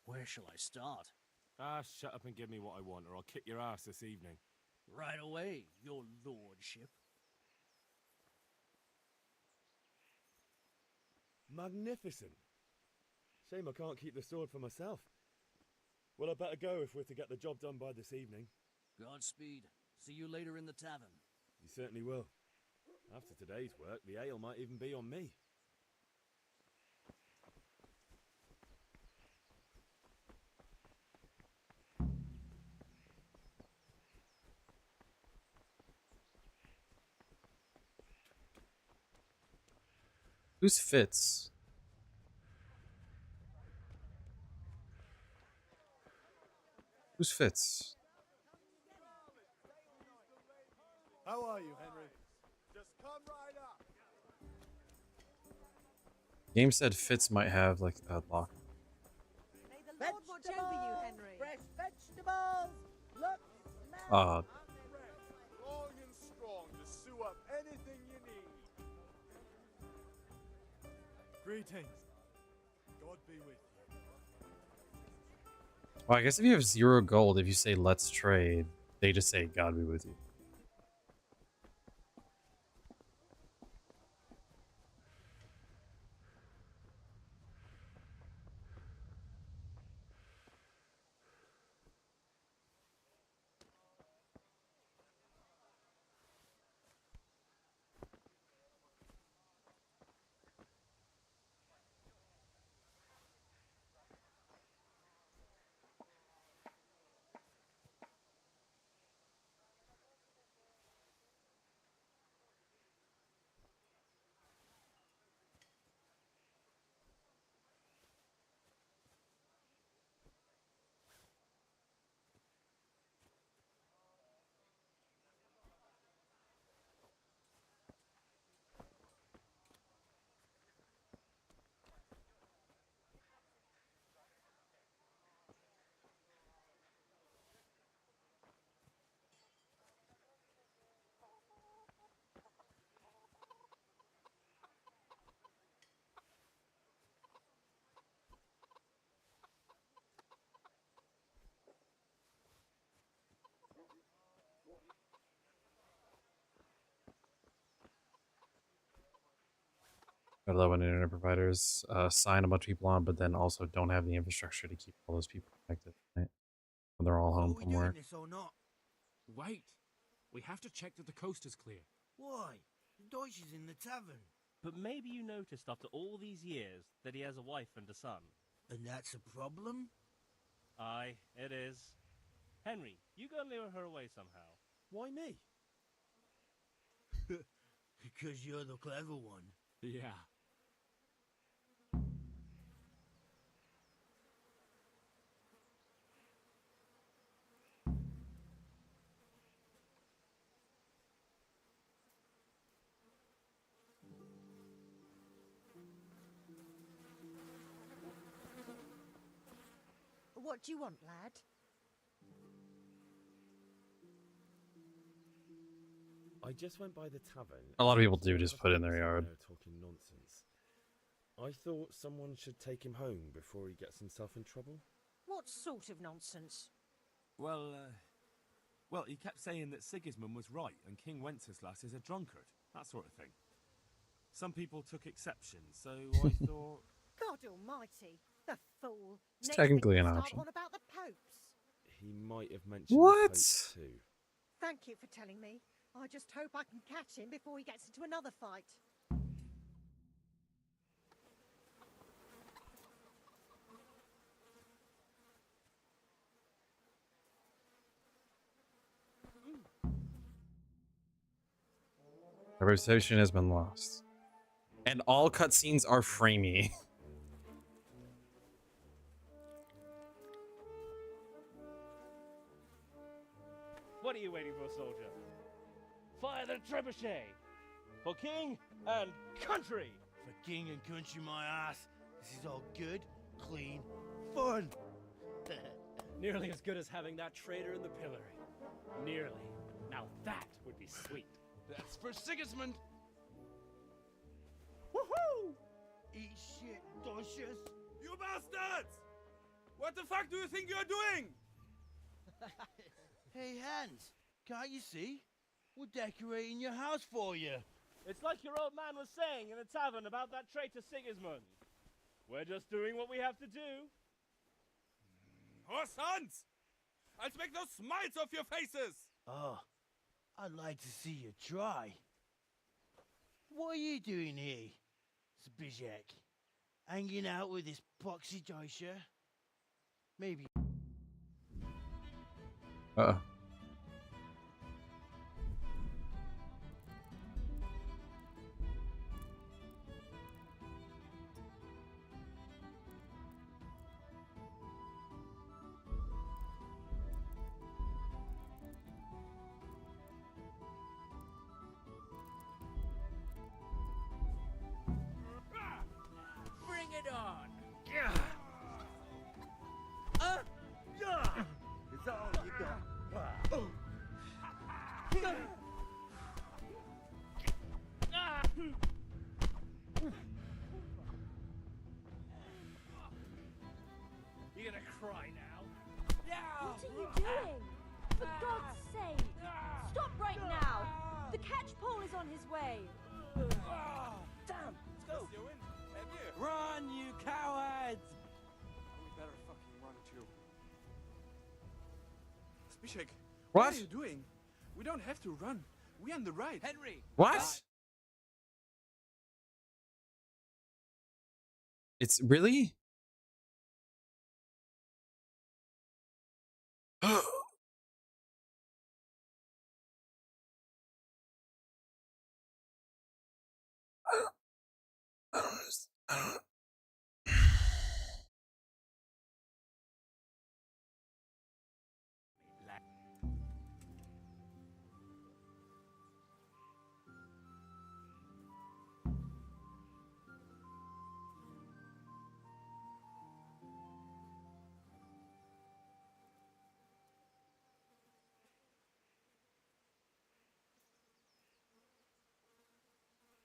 [SPEAKER 17] Where shall I start?
[SPEAKER 10] Ah, shut up and give me what I want, or I'll kick your ass this evening.
[SPEAKER 17] Right away, your lordship.
[SPEAKER 16] Magnificent! Shame I can't keep the sword for myself. Well, I better go if we're to get the job done by this evening.
[SPEAKER 17] Godspeed. See you later in the tavern.
[SPEAKER 16] You certainly will. After today's work, the ale might even be on me.
[SPEAKER 1] Who's Fitz? Who's Fitz?
[SPEAKER 15] How are you, Henry? Just come right up.
[SPEAKER 1] Game said Fitz might have like a lock.
[SPEAKER 11] May the Lord watch over you, Henry. Fresh vegetables. Look,
[SPEAKER 1] Uh,
[SPEAKER 15] Long and strong to sew up anything you need.
[SPEAKER 10] Greetings.
[SPEAKER 15] God be with you.
[SPEAKER 1] well, I guess if you have 0 gold, if you say let's trade, they just say God be with you. I love when internet providers sign a bunch of people on, but then also don't have the infrastructure to keep all those people connected, right? When they're all home from work.
[SPEAKER 8] This or not?
[SPEAKER 5] Wait. We have to check that the coast is clear.
[SPEAKER 8] Why? Deutsch is in the tavern.
[SPEAKER 18] But maybe you noticed after all these years that he has a wife and a son.
[SPEAKER 8] And that's a problem?
[SPEAKER 18] Aye, it is. Henry, you go and lure her away somehow.
[SPEAKER 16] Why me?
[SPEAKER 8] Because you're the clever one.
[SPEAKER 5] Yeah.
[SPEAKER 11] What do you want, lad?
[SPEAKER 16] I just went by the tavern.
[SPEAKER 1] A lot of
[SPEAKER 16] and
[SPEAKER 1] people
[SPEAKER 16] there
[SPEAKER 1] do
[SPEAKER 16] was
[SPEAKER 1] just
[SPEAKER 16] a
[SPEAKER 1] put in
[SPEAKER 16] fox
[SPEAKER 1] their yard.
[SPEAKER 16] there talking nonsense. I thought someone should take him home before he gets himself in trouble.
[SPEAKER 11] What sort of nonsense?
[SPEAKER 10] Well, well, he kept saying that Sigismund was right and King Wenceslas is a drunkard, that sort of thing. Some people took exception, so I thought...
[SPEAKER 11] God almighty, the fool.
[SPEAKER 1] It's
[SPEAKER 11] Next
[SPEAKER 1] technically
[SPEAKER 11] thing
[SPEAKER 1] an
[SPEAKER 11] he'll start
[SPEAKER 1] option.
[SPEAKER 11] on about the popes.
[SPEAKER 16] He might have mentioned
[SPEAKER 1] What?
[SPEAKER 16] the Pope too.
[SPEAKER 11] Thank you for telling me. I just hope I can catch him before he gets into another fight.
[SPEAKER 1] The reputation has been lost. And all cutscenes are framey.
[SPEAKER 18] What are you waiting for, soldier? Fire the trebuchet! For king and country!
[SPEAKER 8] For king and country, my ass. This is all good, clean, fun.
[SPEAKER 17] Nearly as good as having that traitor in the pillory. Nearly. Now that would be sweet.
[SPEAKER 12] That's for Sigismund.
[SPEAKER 8] Woohoo! Eat shit, Docious.
[SPEAKER 12] You bastards! What the fuck do you think you're doing?
[SPEAKER 8] Hey, Hans, can't you see? We're decorating your house for you.
[SPEAKER 18] It's like your old man was saying in the tavern about that traitor Sigismund. We're just doing what we have to do.
[SPEAKER 12] Oh, sons! I'll make those smiles off your faces!
[SPEAKER 8] Oh, I'd like to see you try. What are you doing here, Zbigniew? Hanging out with this poxy Deutscher? Maybe.
[SPEAKER 1] Uh-oh.
[SPEAKER 8] Bring it on! Is that all you got?
[SPEAKER 18] You gonna cry now?
[SPEAKER 14] What are you doing? For God's sake! Stop right now! The catch pole is on his way!
[SPEAKER 8] Damn!
[SPEAKER 12] Let's go!
[SPEAKER 8] Run, you cowards!
[SPEAKER 15] We better fucking run too. Spishek,
[SPEAKER 1] What?
[SPEAKER 15] what are you doing? We don't have to run. We're on the right.
[SPEAKER 8] Henry!
[SPEAKER 1] What? It's really?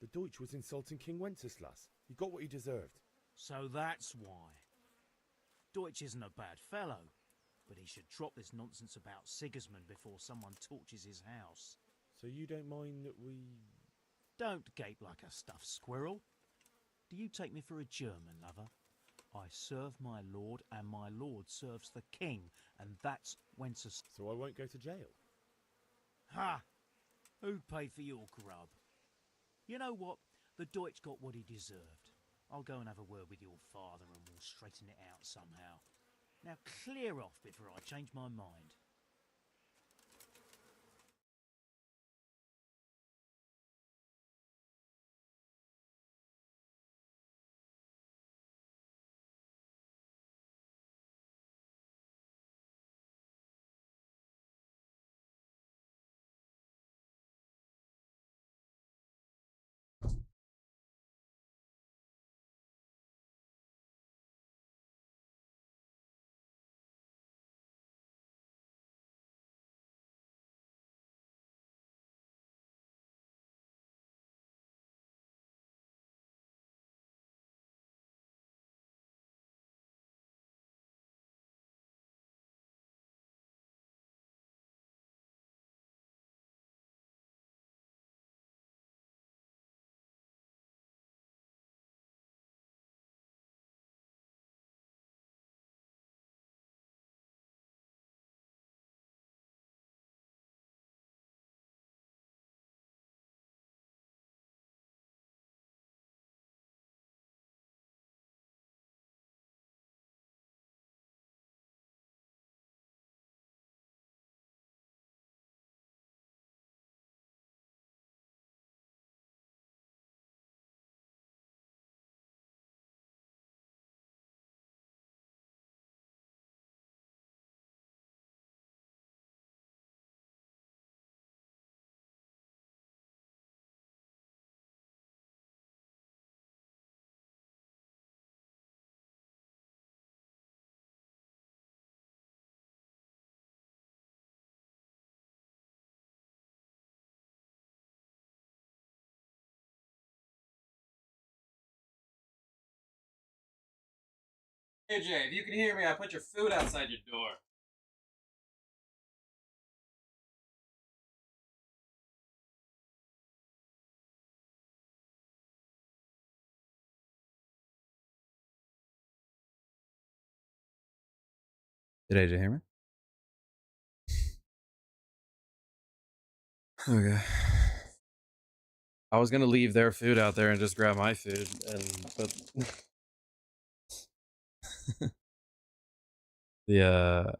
[SPEAKER 16] The Deutsch was insulting King Wenceslas. He got what he deserved.
[SPEAKER 17] So that's why. Deutsch isn't a bad fellow, but he should drop this nonsense about Sigismund before someone torches his house.
[SPEAKER 16] So you don't mind that we...
[SPEAKER 17] Don't gape like a stuffed squirrel. Do you take me for a German, lover? I serve my lord, and my lord serves the king, and that's Wenceslas.
[SPEAKER 16] So I won't go to jail?
[SPEAKER 17] Ha! Who paid for your grub? You know what? The Deutsch got what he deserved. I'll go and have a word with your father and we'll straighten it out somehow. Now clear off before I change my mind.
[SPEAKER 1] AJ, if you can hear me, I put your food outside your door. Did AJ hear me? Okay. I was gonna leave their food out there and just grab my food, but the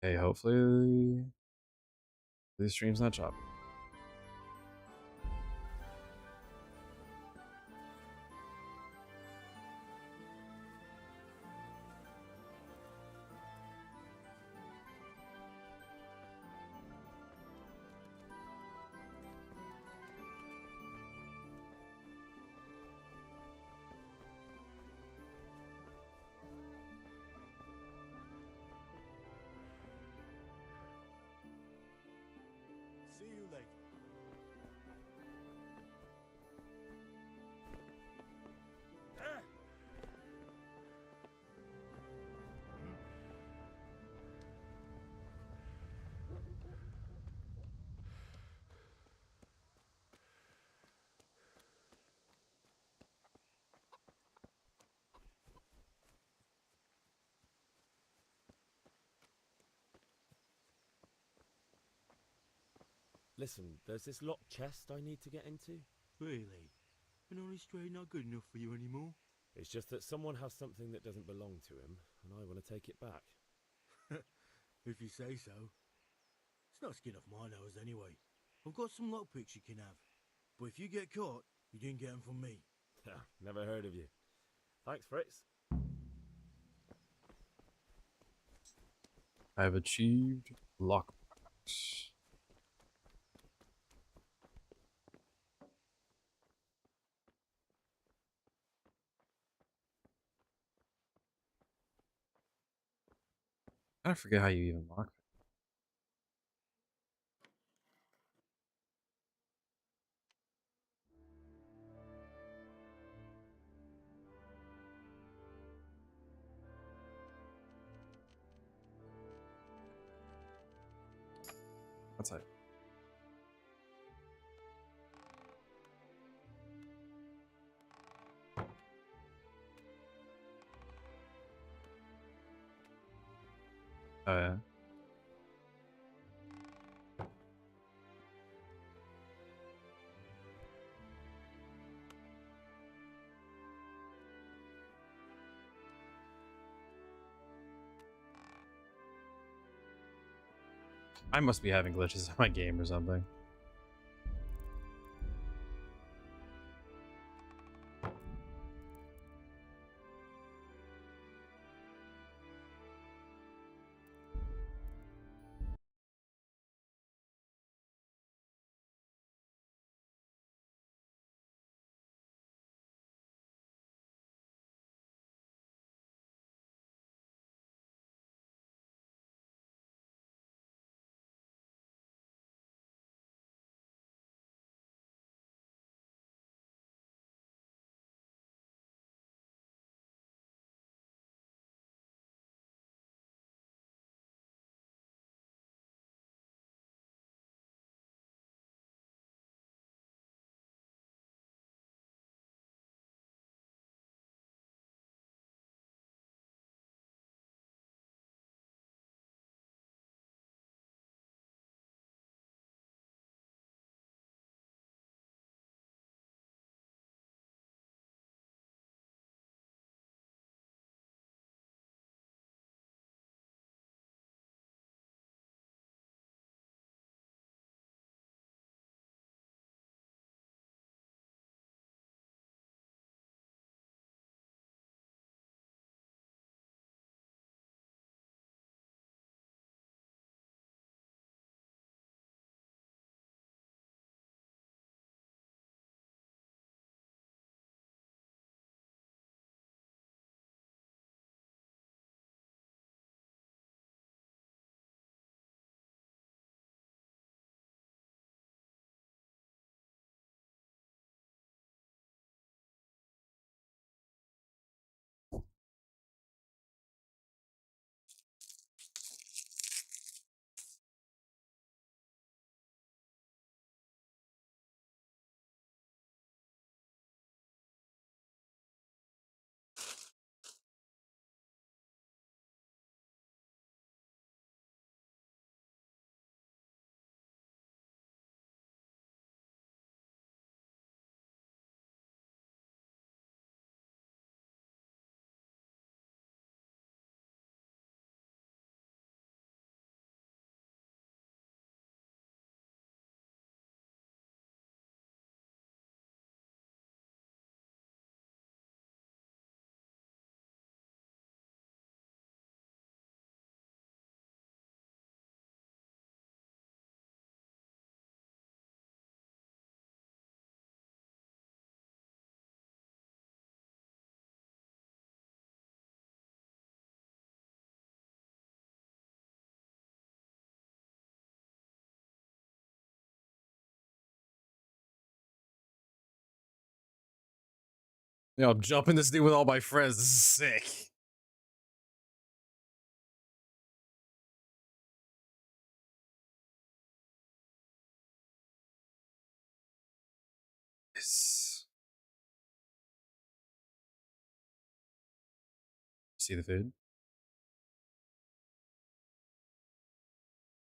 [SPEAKER 1] hey, hopefully the stream's not choppy.
[SPEAKER 15] See you later.
[SPEAKER 16] Listen, there's this locked chest I need to get into.
[SPEAKER 17] Really? An honest trade not good enough for you anymore?
[SPEAKER 16] It's just that someone has something that doesn't belong to him, and I want to take it back.
[SPEAKER 17] If you say so. It's not skin off my nose anyway. I've got some lockpicks you can have. But if you get caught, you didn't get them from me.
[SPEAKER 16] Never heard of you. Thanks, Fritz.
[SPEAKER 1] I've achieved lockbox. I forget how you even lock. Outside. Oh yeah. I must be having glitches in my game or something. Yo, I'm jumping this dude with all my friends. This is sick. Yes. See the food?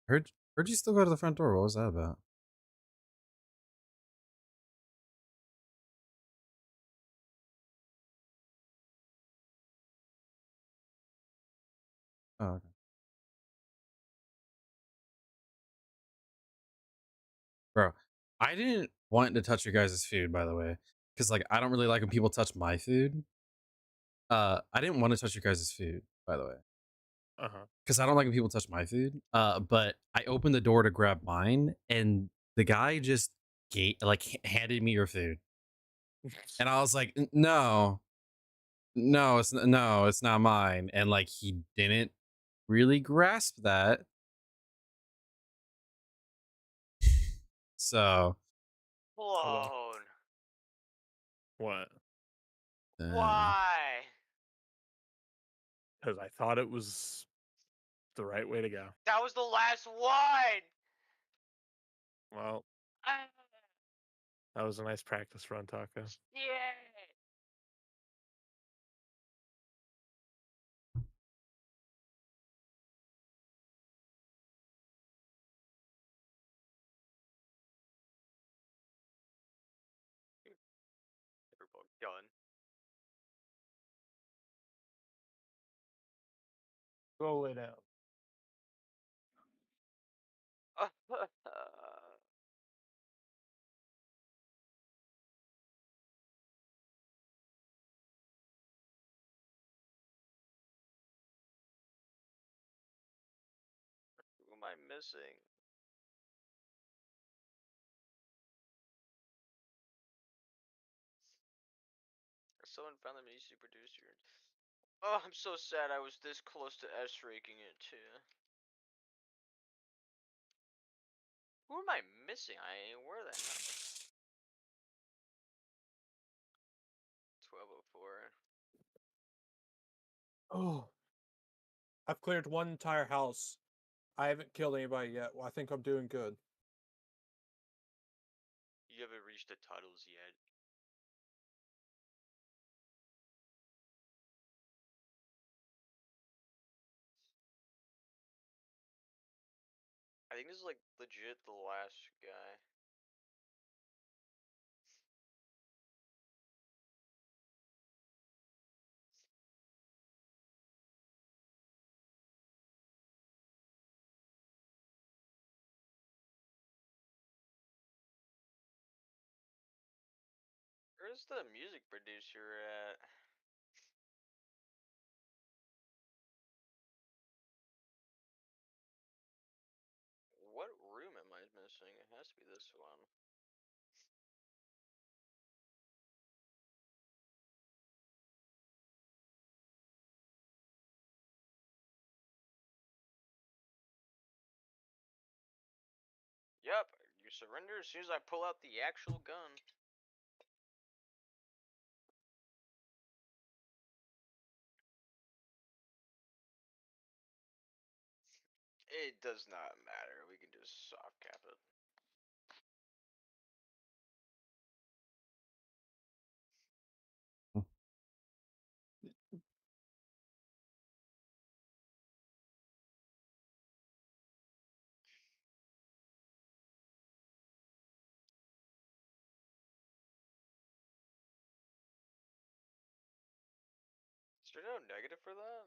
[SPEAKER 1] Heard you still go to the front door. What was that about? Oh, okay. Bro, I didn't want to touch your guys' food, by the way, because like I don't really like when people touch my food. I didn't want to touch your guys' food, by the way,
[SPEAKER 3] Uh-huh.
[SPEAKER 1] because I don't like when people touch my food. But I opened the door to grab mine, and the guy just handed me your food, and I was like, No, no, it's not mine," and like he didn't really grasp that, so
[SPEAKER 2] Clone.
[SPEAKER 3] What?
[SPEAKER 2] Why?
[SPEAKER 3] Because I thought it was the right way to go.
[SPEAKER 2] That was the last one.
[SPEAKER 3] Well,
[SPEAKER 2] Ah,
[SPEAKER 3] that was a nice practice run, Taco.
[SPEAKER 2] yeah. We're both done.
[SPEAKER 3] Go lay down.
[SPEAKER 2] Who am I missing? Someone found the music producer. Oh, I'm so sad I was this close to S-ranking it too. Who am I missing? Where the hell? 1204.
[SPEAKER 4] Oh, I've cleared one entire house. I haven't killed anybody yet. Well, I think I'm doing good.
[SPEAKER 2] You haven't reached the titles yet. I think this is like legit the last guy. Where's the music producer at? What room am I missing? It has to be this one. Yep, you surrender as soon as I pull out the actual gun. It does not matter. We can just soft cap it. Is there no negative for that?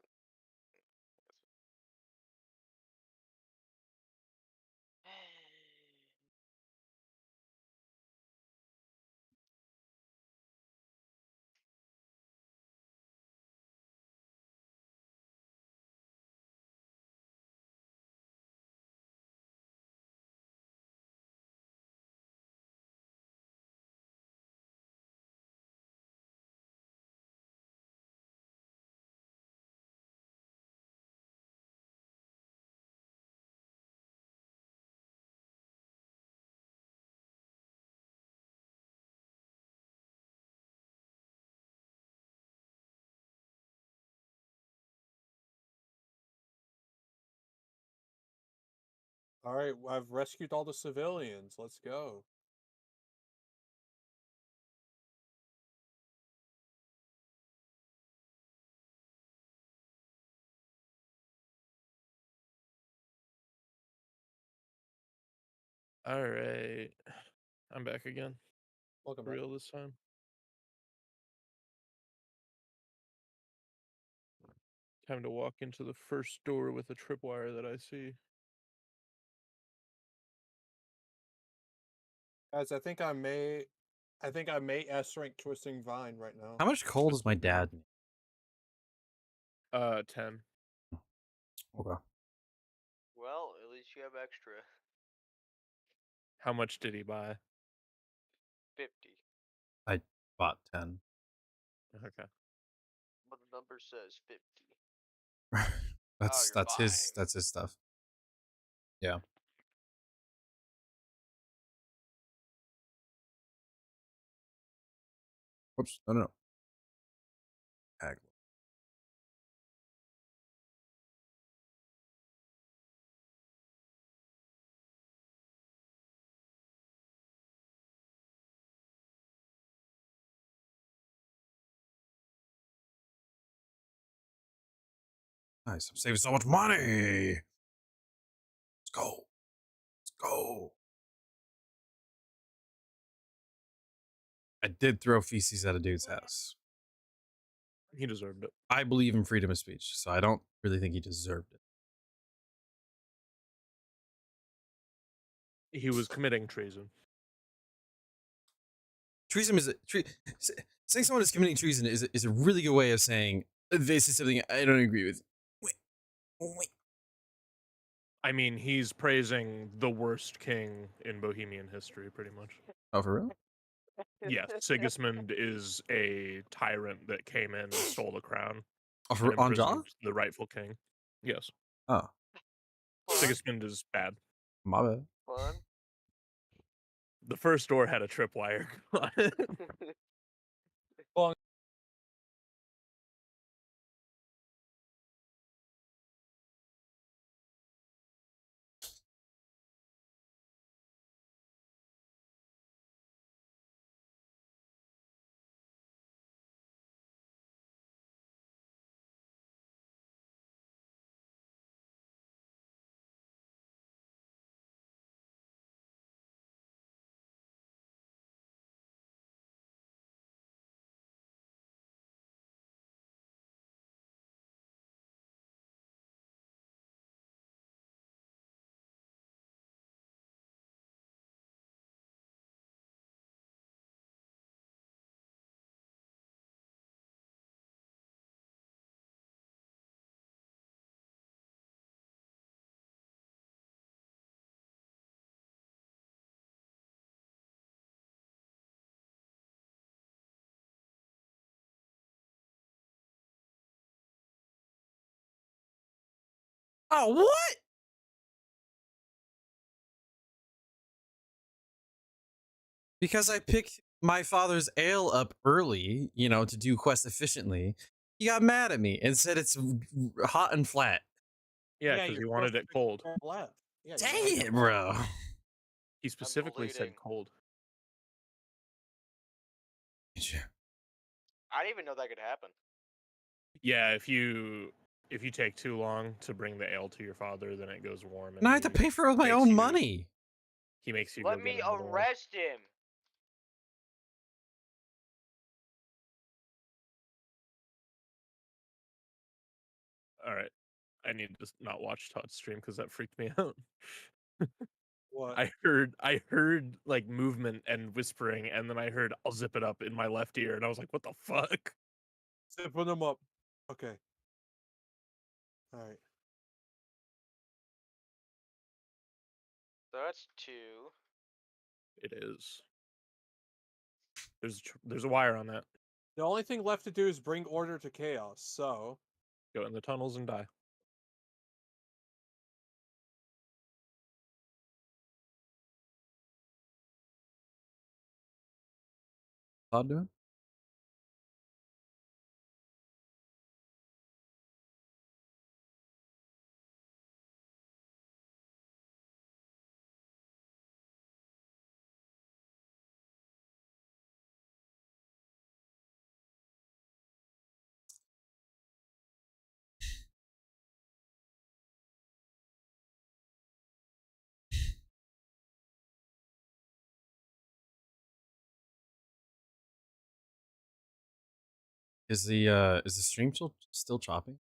[SPEAKER 4] All right, I've rescued all the civilians. Let's go.
[SPEAKER 3] All right, I'm back again.
[SPEAKER 4] Welcome
[SPEAKER 3] For
[SPEAKER 4] back.
[SPEAKER 3] real this time. Time to walk into the first door with a tripwire that I see.
[SPEAKER 4] Guys, I think I may S rank Twisting Vine right now.
[SPEAKER 1] How much coal does my dad need?
[SPEAKER 3] 10.
[SPEAKER 1] Okay.
[SPEAKER 2] Well, at least you have extra.
[SPEAKER 3] How much did he buy?
[SPEAKER 2] 50.
[SPEAKER 1] I bought 10.
[SPEAKER 3] Okay.
[SPEAKER 2] But the number says 50.
[SPEAKER 1] That's his stuff. Yeah. Whoops. No. Ag. Nice. I'm saving so much money. Let's go. Let's go. I did throw feces at a dude's house.
[SPEAKER 3] He deserved it.
[SPEAKER 1] I believe in freedom of speech, so I don't really think he deserved it.
[SPEAKER 3] He was committing treason.
[SPEAKER 1] Treason is saying someone is committing treason is a really good way of saying this is something I don't agree with. Wait.
[SPEAKER 3] I mean, he's praising the worst king in Bohemian history, pretty much.
[SPEAKER 1] Oh, for real?
[SPEAKER 3] Yes, Sigismund is a tyrant that came in and stole the crown.
[SPEAKER 1] Oh,
[SPEAKER 3] And
[SPEAKER 1] on Jaw?
[SPEAKER 3] imprisoned the rightful king. Yes.
[SPEAKER 1] Oh,
[SPEAKER 3] Sigismund is bad.
[SPEAKER 1] my bad.
[SPEAKER 2] Fun.
[SPEAKER 3] The first door had a tripwire.
[SPEAKER 4] Well,
[SPEAKER 1] Oh, what? Because I picked my father's ale up early, to do quest efficiently. He got mad at me and said it's hot and flat.
[SPEAKER 3] Yeah, because he wanted it cold.
[SPEAKER 4] Yeah,
[SPEAKER 1] dang it, bro.
[SPEAKER 3] He specifically said cold.
[SPEAKER 2] I didn't even know that could happen.
[SPEAKER 3] Yeah, if you take too long to bring the ale to your father, then it goes warm.
[SPEAKER 1] And I have to pay for it with my own money.
[SPEAKER 3] He makes you
[SPEAKER 2] Let
[SPEAKER 3] go
[SPEAKER 2] me
[SPEAKER 3] get him more.
[SPEAKER 2] arrest him.
[SPEAKER 3] All right, I need to not watch Todd's stream because that freaked me out.
[SPEAKER 4] What?
[SPEAKER 3] I heard like movement and whispering, and then I heard "I'll zip it up" in my left ear, and I was like, "What the fuck?"
[SPEAKER 4] Zipping them up. Okay. All right.
[SPEAKER 2] So that's 2.
[SPEAKER 3] It is. There's a wire on that.
[SPEAKER 4] The only thing left to do is bring order to chaos. So
[SPEAKER 3] Go in the tunnels and die.
[SPEAKER 1] Todd doing? Is the stream still chopping?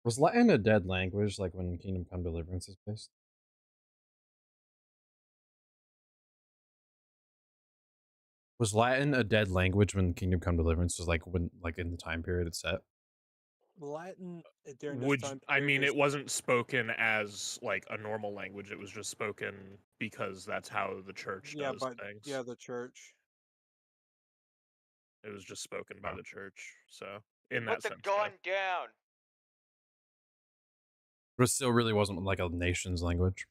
[SPEAKER 1] Was Latin a dead language, like when Kingdom Come Deliverance is based? Was Latin a dead language when Kingdom Come Deliverance was like in the time period it's set?
[SPEAKER 4] Latin during this
[SPEAKER 3] Would
[SPEAKER 4] time
[SPEAKER 3] I
[SPEAKER 4] period
[SPEAKER 3] mean
[SPEAKER 4] is
[SPEAKER 3] it wasn't spoken as like a normal language, it was just spoken because that's how the church
[SPEAKER 4] yeah,
[SPEAKER 3] does
[SPEAKER 4] but
[SPEAKER 3] things.
[SPEAKER 4] yeah, the church.
[SPEAKER 3] It was just spoken by the church. So in
[SPEAKER 2] Put
[SPEAKER 3] that
[SPEAKER 2] the
[SPEAKER 3] sense,
[SPEAKER 2] gun down.
[SPEAKER 1] But it still really wasn't like a nation's language.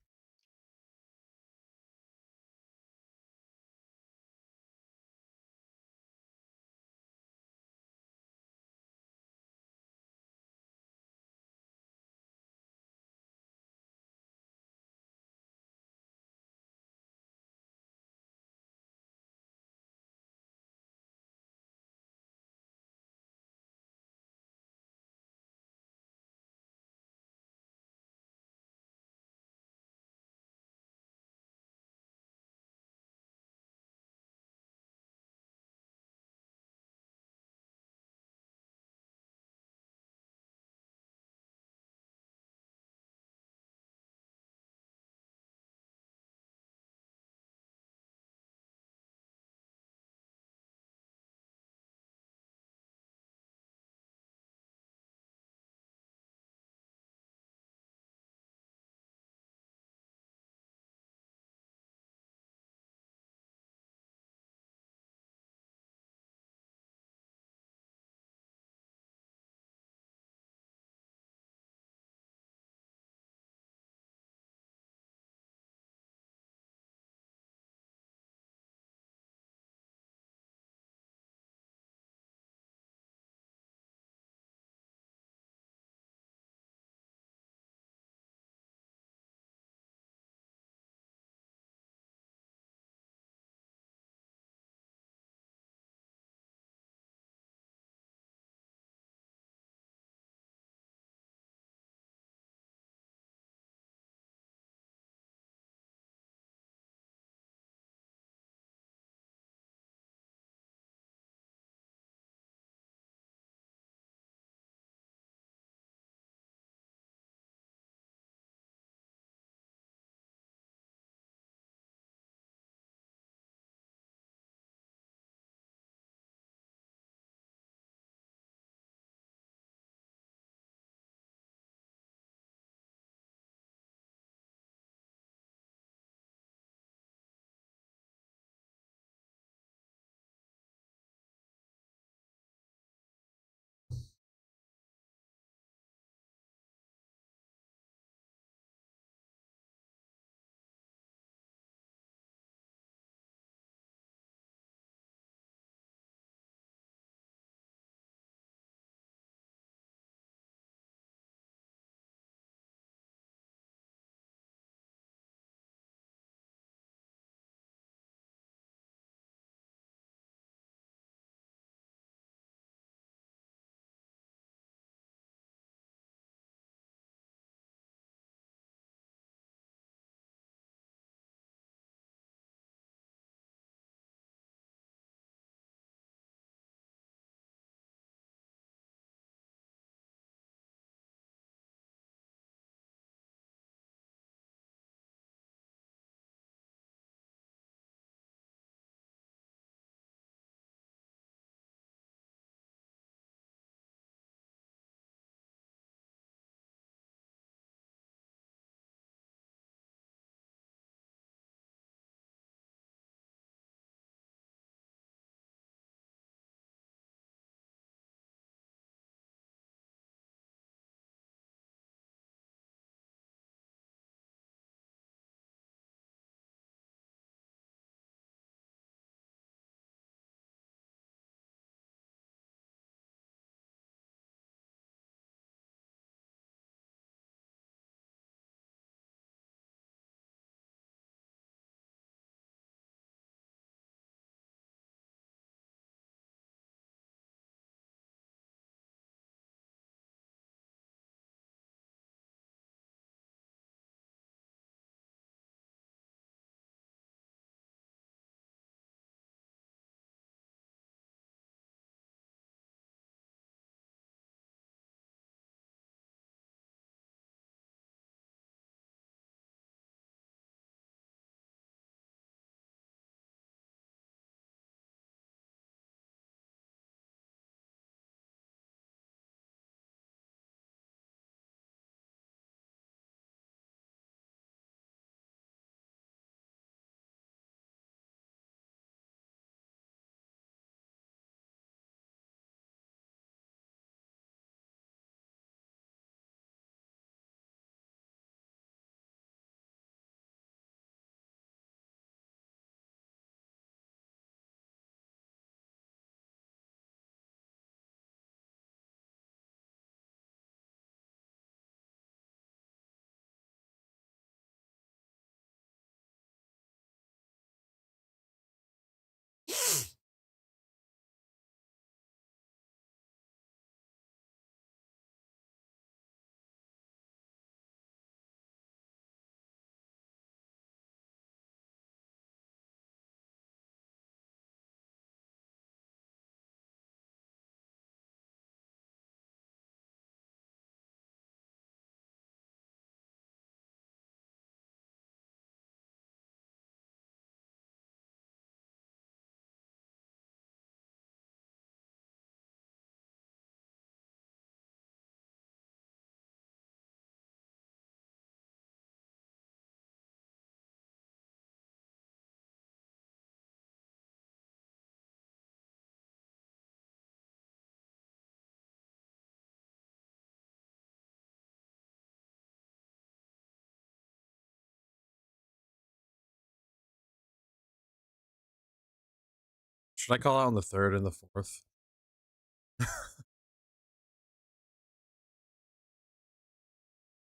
[SPEAKER 1] Should I call out on the 3rd and the 4th?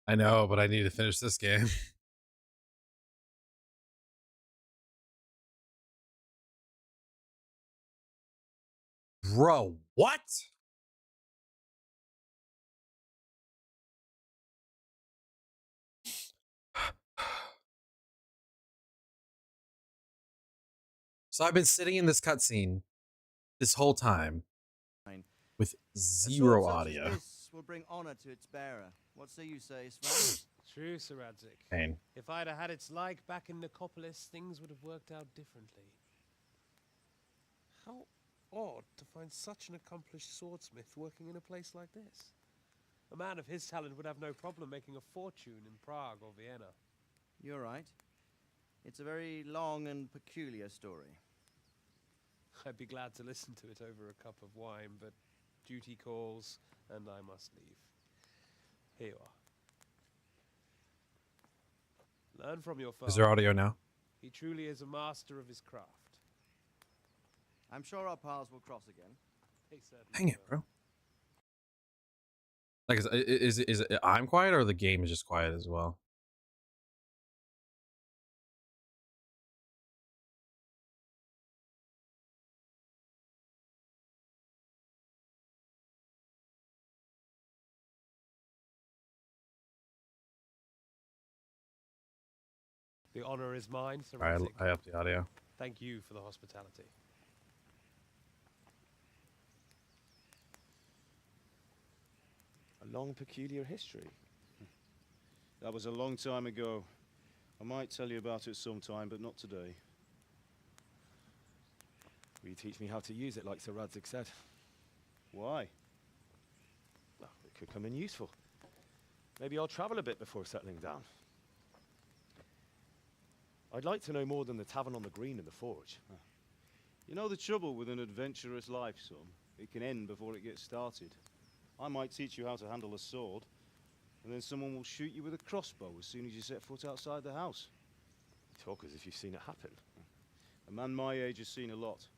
[SPEAKER 1] I know, but I need to finish this game. Bro, what? So I've been sitting in this cutscene this whole time with zero audio.
[SPEAKER 19] This will bring honor to its bearer. What say you, say, Sven?
[SPEAKER 20] True, Sir Radzik.
[SPEAKER 1] Pain.
[SPEAKER 20] If I'd have had its like back in Nicopolis, things would have worked out differently. How odd to find such an accomplished swordsmith working in a place like this. A man of his talent would have no problem making a fortune in Prague or Vienna.
[SPEAKER 19] You're right. It's a very long and peculiar story.
[SPEAKER 20] I'd be glad to listen to it over a cup of wine, but duty calls, and I must leave. Here you are. Learn from your father.
[SPEAKER 1] Is there audio now?
[SPEAKER 20] He truly is a master of his craft.
[SPEAKER 19] I'm sure our paths will cross again.
[SPEAKER 1] Hang it, bro. Like, is it I'm quiet or the game is just quiet as well?
[SPEAKER 20] The honor is mine, Sir
[SPEAKER 1] Alright,
[SPEAKER 20] Radzik.
[SPEAKER 1] I up the audio.
[SPEAKER 20] Thank you for the hospitality.
[SPEAKER 21] A long, peculiar history. That was a long time ago. I might tell you about it sometime, but not today.
[SPEAKER 10] Will you teach me how to use it, like Sir Radzik said?
[SPEAKER 21] Why?
[SPEAKER 10] Well, it could come in useful. Maybe I'll travel a bit before settling down. I'd like to know more than the tavern on the green and the forge.
[SPEAKER 21] You know the trouble with an adventurous life, son? It can end before it gets started. I might teach you how to handle a sword, and then someone will shoot you with a crossbow as soon as you set foot outside the house.
[SPEAKER 10] You talk as if you've seen it happen.
[SPEAKER 21] A man my age has seen a lot.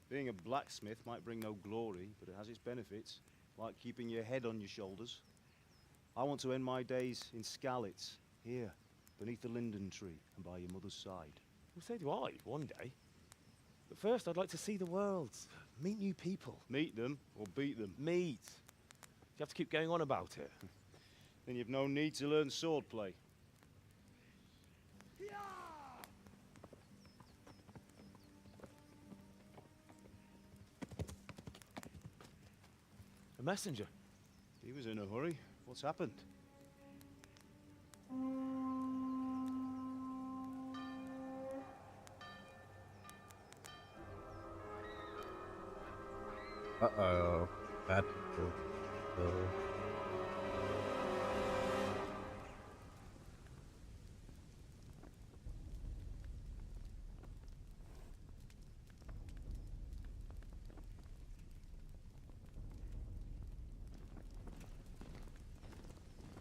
[SPEAKER 21] Being a blacksmith might bring no glory, but it has its benefits, like keeping your head on your shoulders. I want to end my days in Skalitz, here, beneath the linden tree and by your mother's side.
[SPEAKER 10] Well, so do I, one day. But first, I'd like to see the world, meet new people.
[SPEAKER 21] Meet them or beat them?
[SPEAKER 10] Meet. You have to keep going on about it.
[SPEAKER 21] Then you've no need to learn swordplay.
[SPEAKER 10] A messenger.
[SPEAKER 21] He was in a hurry. What's happened?
[SPEAKER 1] Uh-oh. Bad people.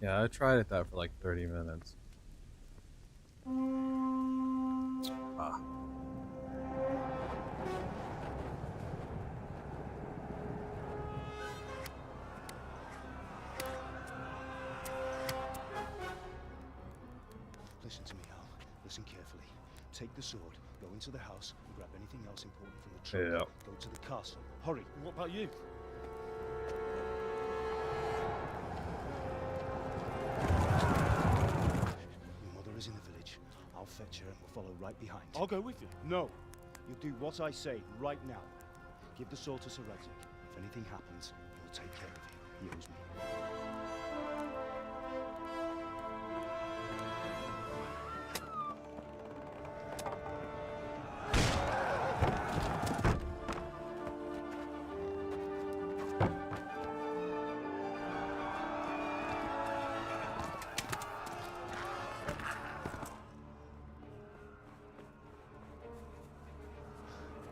[SPEAKER 1] Yeah, I tried it that for like 30 minutes. Ah.
[SPEAKER 21] Listen to me, Al. Listen carefully. Take the sword, go into the house, and grab anything else important from the trunk.
[SPEAKER 1] Yeah.
[SPEAKER 21] Go to the castle. Hurry.
[SPEAKER 10] What about you?
[SPEAKER 21] Your mother is in the village. I'll fetch her and we'll follow right behind.
[SPEAKER 10] I'll go with you.
[SPEAKER 21] No. You do what I say right now. Give the sword to Sir Radzik. If anything happens, he'll take care of you. He owes me.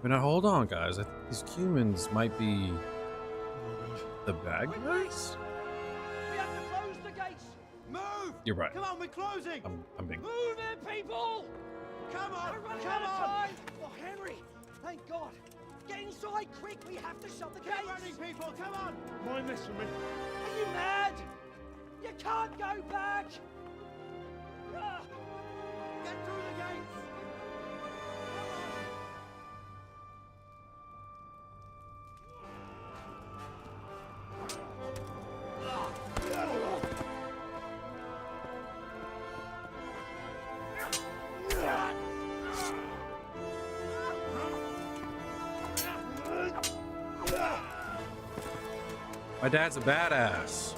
[SPEAKER 1] But now hold on, guys. I think these humans might be the bad guys.
[SPEAKER 8] We have to close the gates! Move!
[SPEAKER 1] You're right.
[SPEAKER 8] Come on, we're closing!
[SPEAKER 1] I'm being.
[SPEAKER 8] Move it, people! Come on!
[SPEAKER 11] We're running
[SPEAKER 8] Come
[SPEAKER 11] out of
[SPEAKER 8] on!
[SPEAKER 11] time!
[SPEAKER 8] Oh, Henry! Thank God! Get inside! quite quick. We have to shut the gates.
[SPEAKER 17] Get running, people. Come on.
[SPEAKER 3] Mind this for me.
[SPEAKER 8] Are you mad? You can't go back. Ah, get through the gates.
[SPEAKER 1] My dad's a badass.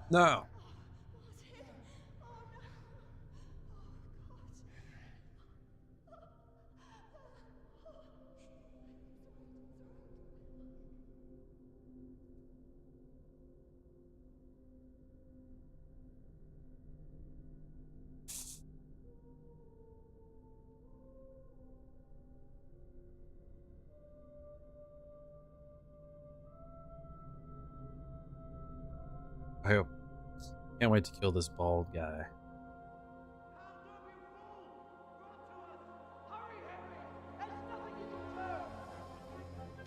[SPEAKER 1] No. I hope. Can't wait to kill this bald guy.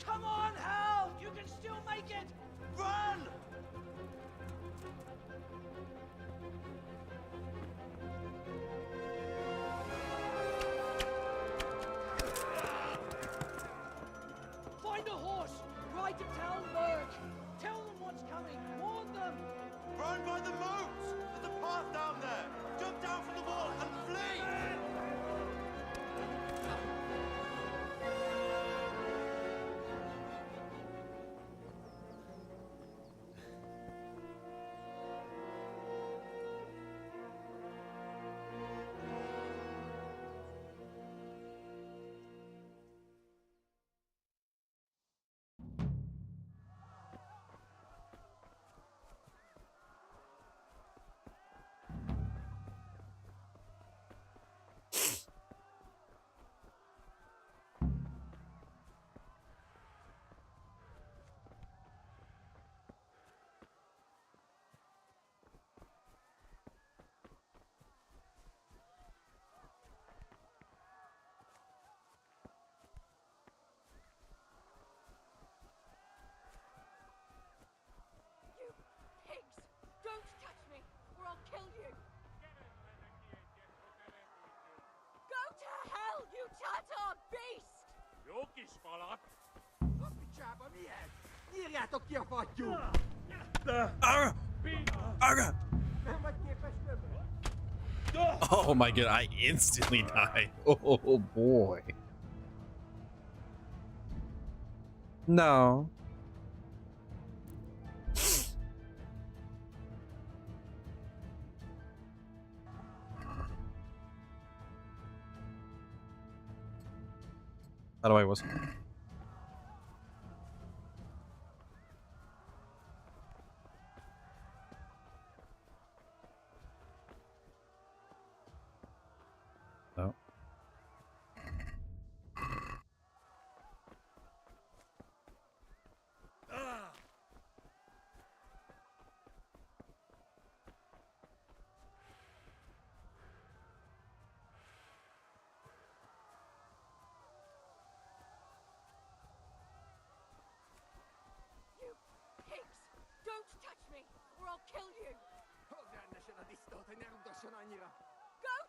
[SPEAKER 8] Come on, Hal! You can still make it! Run! Find a horse! Ride to Talmberg! Tell them what's coming! Warn them!
[SPEAKER 6] Run by the moat! There's a path down there! Jump down from the wall and flee!
[SPEAKER 22] Don't touch me, or I'll kill you! Go to hell, you Tatar beast!
[SPEAKER 16] Joki spalak!
[SPEAKER 17] Picsában milyen? Írjátok ki a fattyút! Nem vagy képes többre?
[SPEAKER 1] Oh my god, I instantly died. Oh boy. No. How do I whistle? No.
[SPEAKER 22] Pigs! Don't touch me, or I'll kill you! Go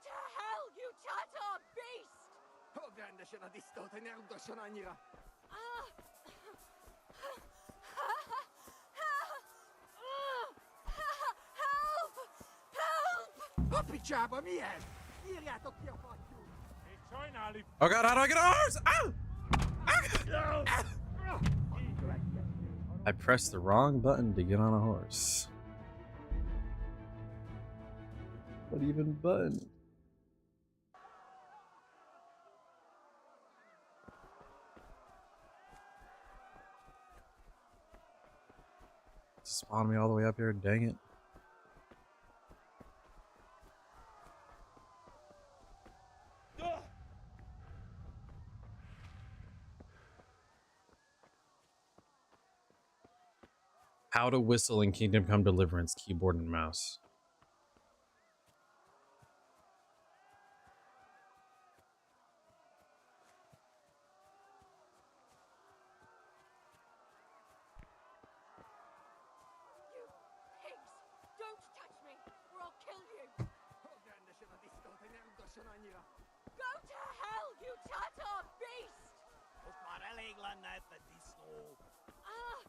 [SPEAKER 22] to hell, you Tatar beast! Ah! Help! Help!
[SPEAKER 17] A picsában milyen? Írjátok ki a fattyút!
[SPEAKER 1] Oh god, how do I get a horse? Ow! I pressed the wrong button to get on a horse. What even button? Spawn me all the way up here, dang it. How to whistle in Kingdom Come Deliverance, keyboard and mouse.
[SPEAKER 22] Pigs! Don't touch me, or I'll kill you! Go to hell, you Tatar beast! Ah!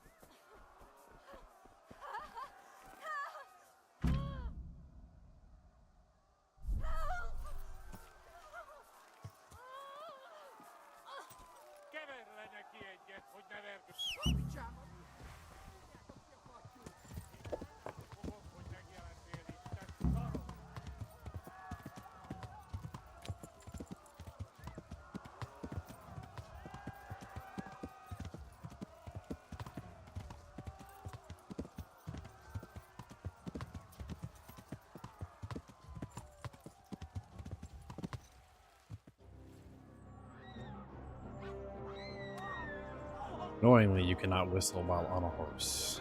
[SPEAKER 1] Annoyingly, you cannot whistle while on a horse.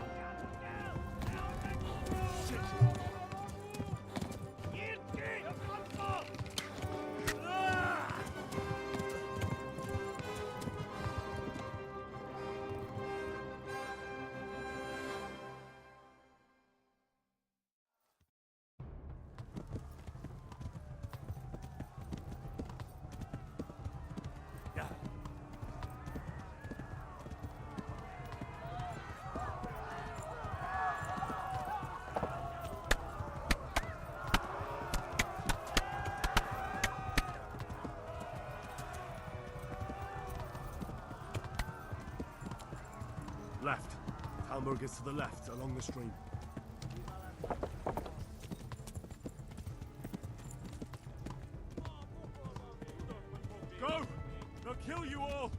[SPEAKER 16] Left. Talmberg is to the left, along the stream. Go! They'll kill you all!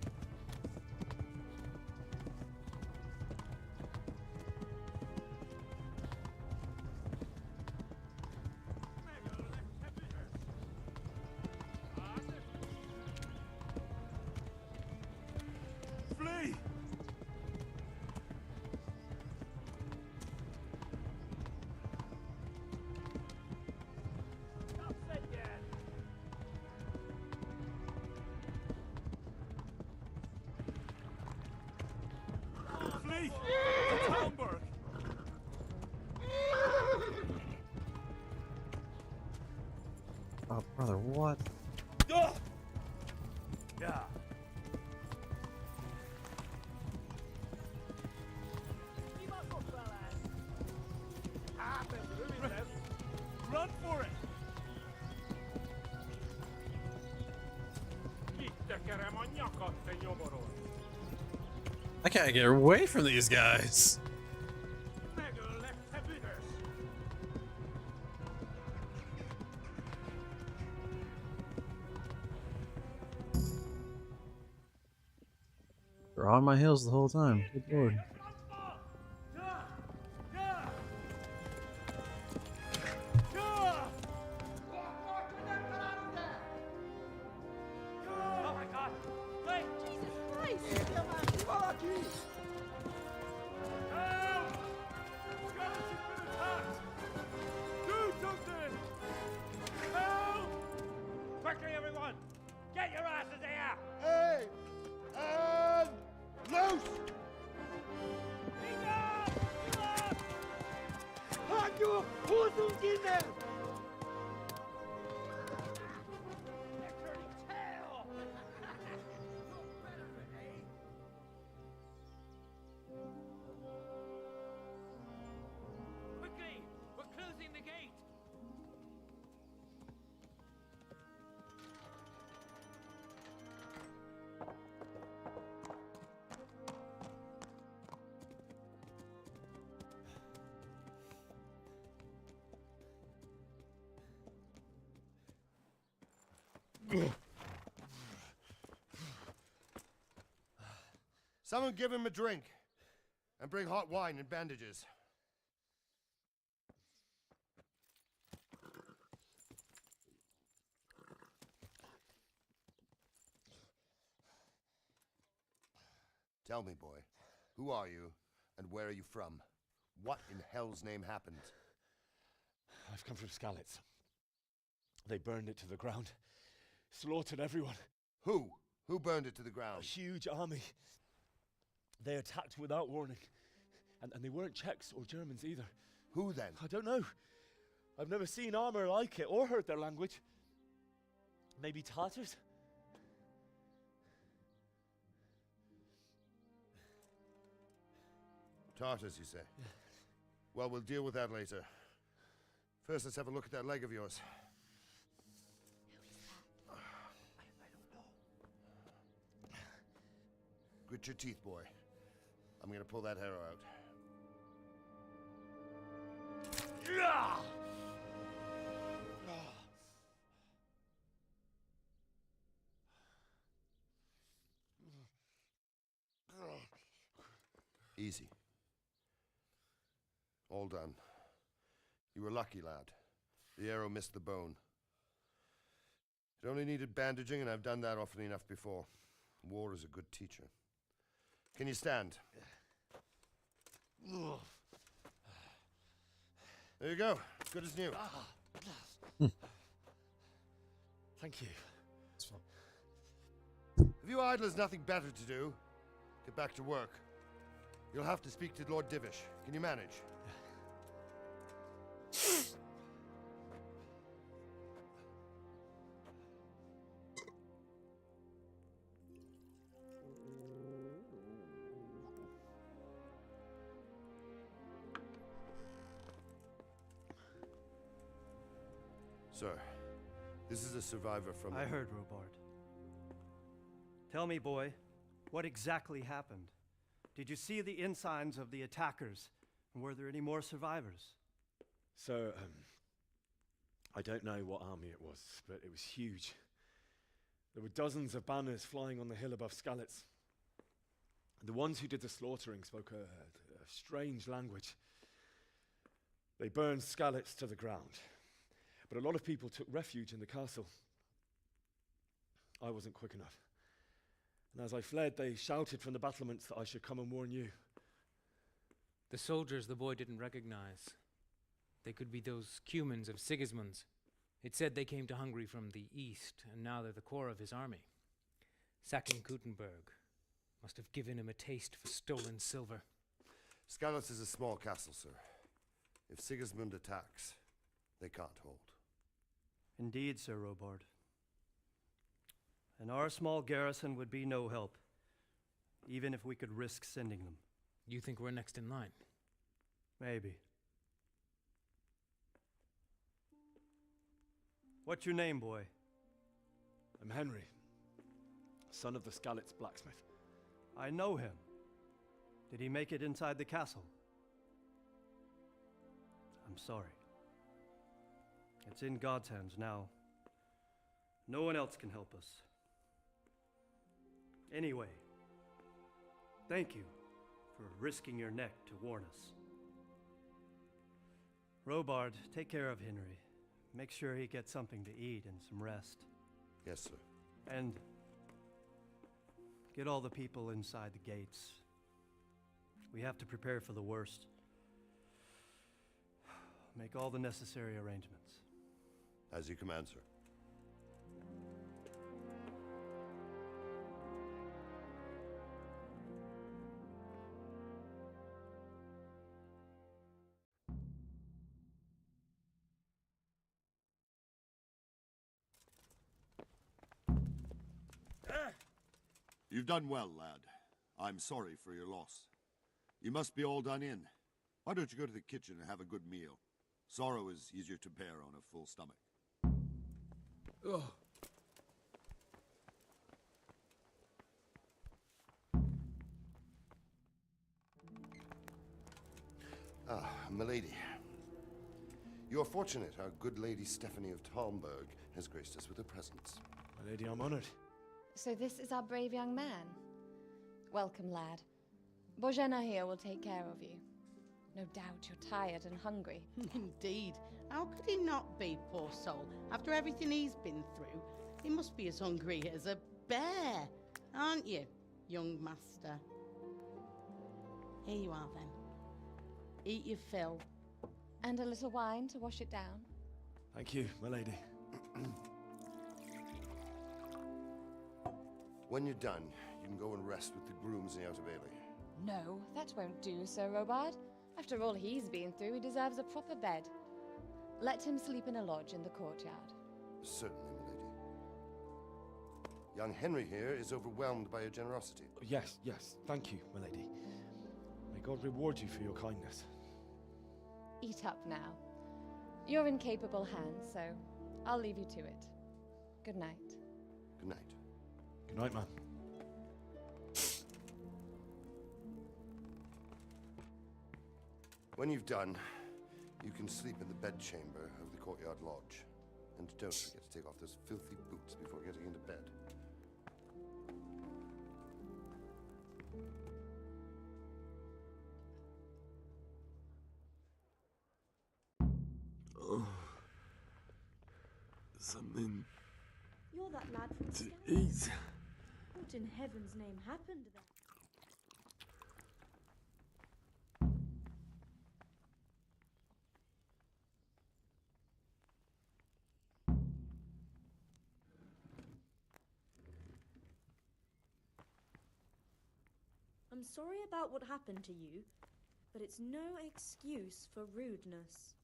[SPEAKER 16] Flee! Flee! To Talmberg!
[SPEAKER 1] Oh, brother, what?
[SPEAKER 16] Yeah. Run for it!
[SPEAKER 1] I can't get away from these guys. They're on my heels the whole time. Good lord.
[SPEAKER 22] Oh my god! Wait! Jesus Christ!
[SPEAKER 16] Do something!
[SPEAKER 18] Help! Quickly, everyone! Get your asses here!
[SPEAKER 15] Hey! And loose!
[SPEAKER 6] Hanyo! Hosenkinder!
[SPEAKER 18] Quickly! We're closing the gate!
[SPEAKER 15] Someone give him a drink. And bring hot wine and bandages. Tell me, boy, who are you and where are you from?
[SPEAKER 9] What in hell's name happened?
[SPEAKER 16] I've come from Skalitz. They burned it to the ground. Slaughtered everyone.
[SPEAKER 9] Who? Who burned it to the ground?
[SPEAKER 16] A huge army. They attacked without warning. And they weren't Czechs or Germans either.
[SPEAKER 9] Who then?
[SPEAKER 16] I don't know. I've never seen armor like it or heard their language. Maybe Tartars?
[SPEAKER 9] Tartars, you say? Yeah. Well, we'll deal with that later. First, let's have a look at that leg of yours. Grit your teeth, boy. I'm gonna pull that arrow out. Easy. All done. You were lucky, lad. The arrow missed the bone. It only needed bandaging, and I've done that often enough before. War is a good teacher. Can you stand? There you go. Good as new.
[SPEAKER 16] Thank you.
[SPEAKER 9] Have you idlers nothing better to do? Get back to work. You'll have to speak to Lord Divish. Can you manage? Sir, this is a survivor from...
[SPEAKER 13] I heard, Robard. Tell me, boy, what exactly happened? Did you see the ensigns of the attackers? And were there any more survivors?
[SPEAKER 16] So, I don't know what army it was, but it was huge. There were dozens of banners flying on the hill above Skalitz. The ones who did the slaughtering spoke a strange language. They burned Skalitz to the ground. But a lot of people took refuge in the castle. I wasn't quick enough. And as I fled, they shouted from the battlements that I should come and warn you.
[SPEAKER 23] The soldiers the boy didn't recognize. They could be those Cumans of Sigismund's. It said they came to Hungary from the east, and now they're the core of his army. Sacking Gutenberg must have given him a taste for stolen silver.
[SPEAKER 9] Skalitz is a small castle, sir. If Sigismund attacks, they can't hold.
[SPEAKER 13] Indeed, Sir Robard. And our small garrison would be no help, even if we could risk sending them.
[SPEAKER 23] You think we're next in line?
[SPEAKER 13] Maybe. What's your name, boy?
[SPEAKER 16] I'm Henry, son of the Skalitz blacksmith.
[SPEAKER 13] I know him. Did he make it inside the castle? I'm sorry. It's in God's hands now. No one else can help us. Anyway, thank you for risking your neck to warn us. Robard, take care of Henry. Make sure he gets something to eat and some rest.
[SPEAKER 9] Yes, sir.
[SPEAKER 13] And get all the people inside the gates. We have to prepare for the worst. Make all the necessary arrangements.
[SPEAKER 9] As you command, sir.
[SPEAKER 24] You've done well, lad. I'm sorry for your loss. You must be all done in. Why don't you go to the kitchen and have a good meal? Sorrow is easier to bear on a full stomach.
[SPEAKER 1] Ugh.
[SPEAKER 9] Ah, milady. You are fortunate our good lady Stephanie of Talmberg has graced us with her presence.
[SPEAKER 16] My lady, I'm honored.
[SPEAKER 25] So this is our brave young man. Welcome, lad. Bozhena here will take care of you. No doubt you're tired and hungry.
[SPEAKER 26] Indeed. How could he not be, poor soul? After everything he's been through, he must be as hungry as a bear, aren't you, young master? Here you are, then. Eat your fill.
[SPEAKER 25] And a little wine to wash it down.
[SPEAKER 16] Thank you, my lady.
[SPEAKER 9] When you're done, you can go and rest with the grooms in the Outer Bailey.
[SPEAKER 25] No, that won't do, Sir Robard. After all he's been through, he deserves a proper bed. Let him sleep in a lodge in the courtyard.
[SPEAKER 9] Certainly, my lady. Young Henry here is overwhelmed by your generosity.
[SPEAKER 16] Yes, yes, thank you, my lady. May God reward you for your kindness.
[SPEAKER 25] Eat up now. You're in capable hands, so I'll leave you to it. Good night.
[SPEAKER 9] Good night.
[SPEAKER 16] Good night, man.
[SPEAKER 9] When you've done, you can sleep in the bedchamber of the courtyard lodge. And don't forget to take off those filthy boots before getting into bed.
[SPEAKER 2] Oh. Something
[SPEAKER 4] You're that lad from
[SPEAKER 2] to
[SPEAKER 4] Scotland.
[SPEAKER 2] eat.
[SPEAKER 4] What in heaven's name happened there? I'm sorry about what happened to you, but it's no excuse for rudeness.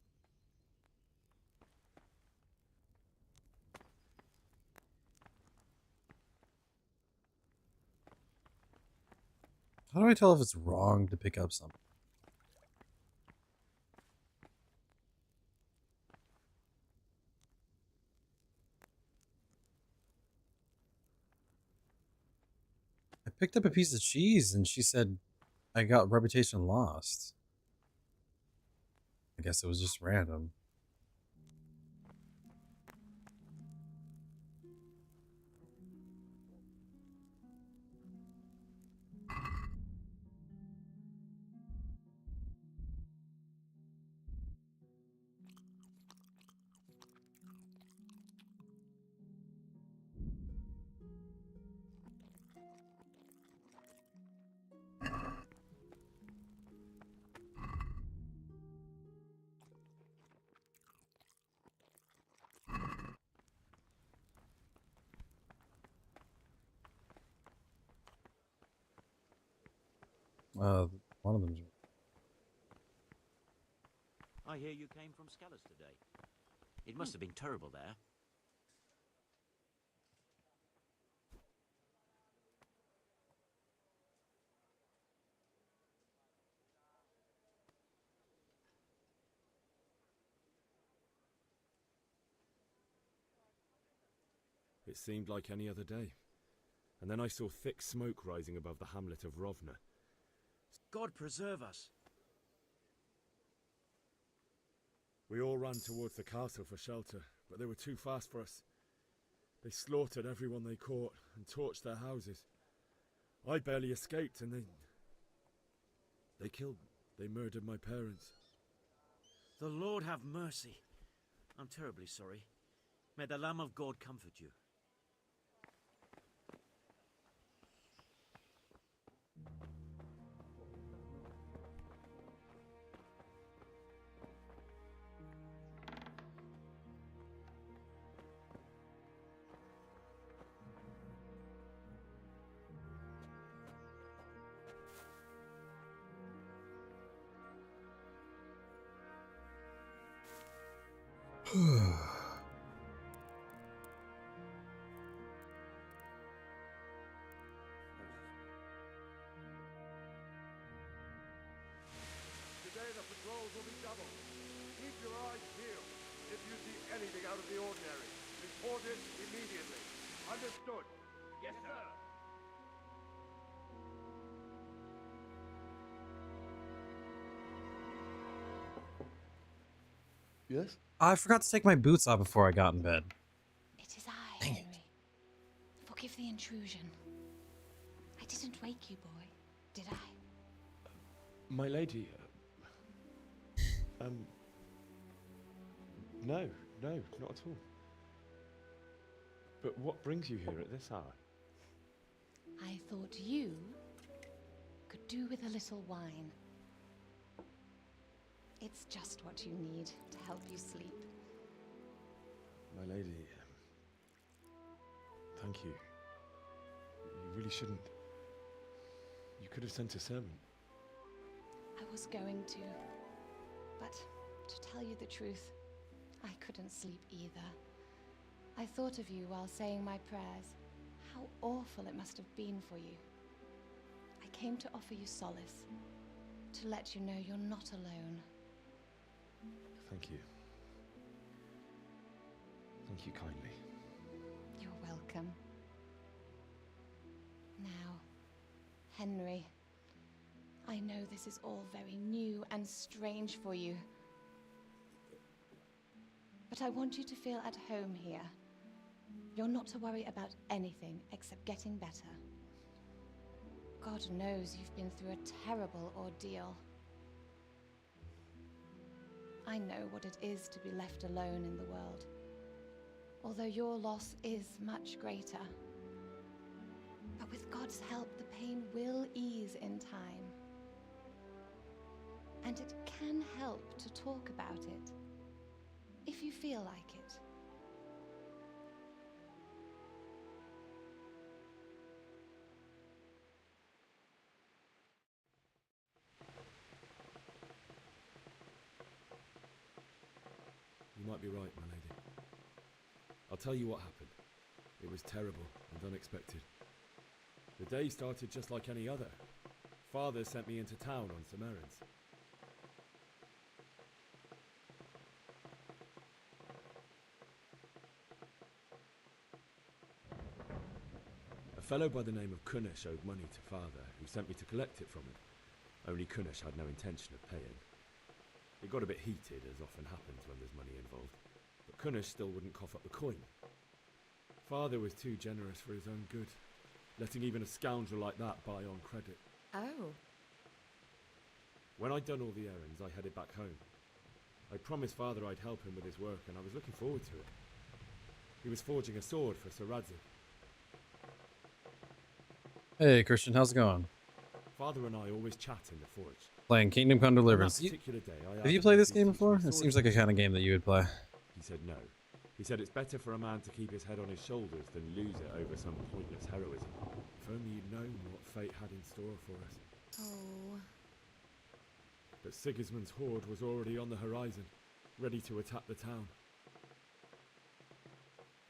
[SPEAKER 1] How do I tell if it's wrong to pick up something? I picked up a piece of cheese and she said I got reputation lost. I guess it was just random. One of them's.
[SPEAKER 5] I hear you came from Scallas today. It must have been terrible there.
[SPEAKER 16] It seemed like any other day. And then I saw thick smoke rising above the hamlet of Rovna.
[SPEAKER 5] God preserve us.
[SPEAKER 16] We all ran towards the castle for shelter, but they were too fast for us. They slaughtered everyone they caught and torched their houses. I barely escaped, and they murdered my parents.
[SPEAKER 5] The Lord have mercy. I'm terribly sorry. May the Lamb of God comfort you.
[SPEAKER 9] Today the patrols will be doubled. Keep your eyes peeled. If you see anything out of the ordinary, report it immediately. Understood? Yes, sir.
[SPEAKER 16] Yes?
[SPEAKER 1] I forgot to take my boots off before I got in bed.
[SPEAKER 25] It is I, Henry. Forgive the intrusion. I didn't wake you, boy, did I?
[SPEAKER 16] My lady, no, not at all. But what brings you here at this hour?
[SPEAKER 25] I thought you could do with a little wine. It's just what you need to help you sleep.
[SPEAKER 16] My lady, thank you. You really shouldn't. You could have sent a servant.
[SPEAKER 25] I was going to, but to tell you the truth, I couldn't sleep either. I thought of you while saying my prayers. How awful it must have been for you. I came to offer you solace, to let you know you're not alone.
[SPEAKER 16] Thank you. Thank you kindly.
[SPEAKER 25] You're welcome. Now, Henry, I know this is all very new and strange for you, but I want you to feel at home here. You're not to worry about anything except getting better. God knows you've been through a terrible ordeal. I know what it is to be left alone in the world, although your loss is much greater. But with God's help, the pain will ease in time. And it can help to talk about it, if you feel like it.
[SPEAKER 16] You might be right, my lady. I'll tell you what happened. It was terrible and unexpected. The day started just like any other. Father sent me into town on some errands. A fellow by the name of Kunish owed money to Father, who sent me to collect it from him. Only Kunish had no intention of paying. It got a bit heated, as often happens when there's money involved, but Kunish still wouldn't cough up the coin. Father was too generous for his own good, letting even a scoundrel like that buy on credit.
[SPEAKER 25] Oh.
[SPEAKER 16] When I'd done all the errands, I headed back home. I promised Father I'd help him with his work, and I was looking forward to it. He was forging a sword for Sir Radzik.
[SPEAKER 1] Hey, Christian, how's it going?
[SPEAKER 16] Father and I always chat in the forge.
[SPEAKER 1] Playing Kingdom Come Deliverance.
[SPEAKER 16] On that particular day, I
[SPEAKER 1] Have you
[SPEAKER 16] asked
[SPEAKER 1] played
[SPEAKER 16] him
[SPEAKER 1] this
[SPEAKER 16] if he'd
[SPEAKER 1] game
[SPEAKER 16] teach me
[SPEAKER 1] before? It
[SPEAKER 16] sword
[SPEAKER 1] seems like a kind of game that you would play.
[SPEAKER 16] He said no. He said it's better for a man to keep his head on his shoulders than lose it over some pointless heroism. If only you'd known what fate had in store for us.
[SPEAKER 25] Oh.
[SPEAKER 16] But Sigismund's horde was already on the horizon, ready to attack the town.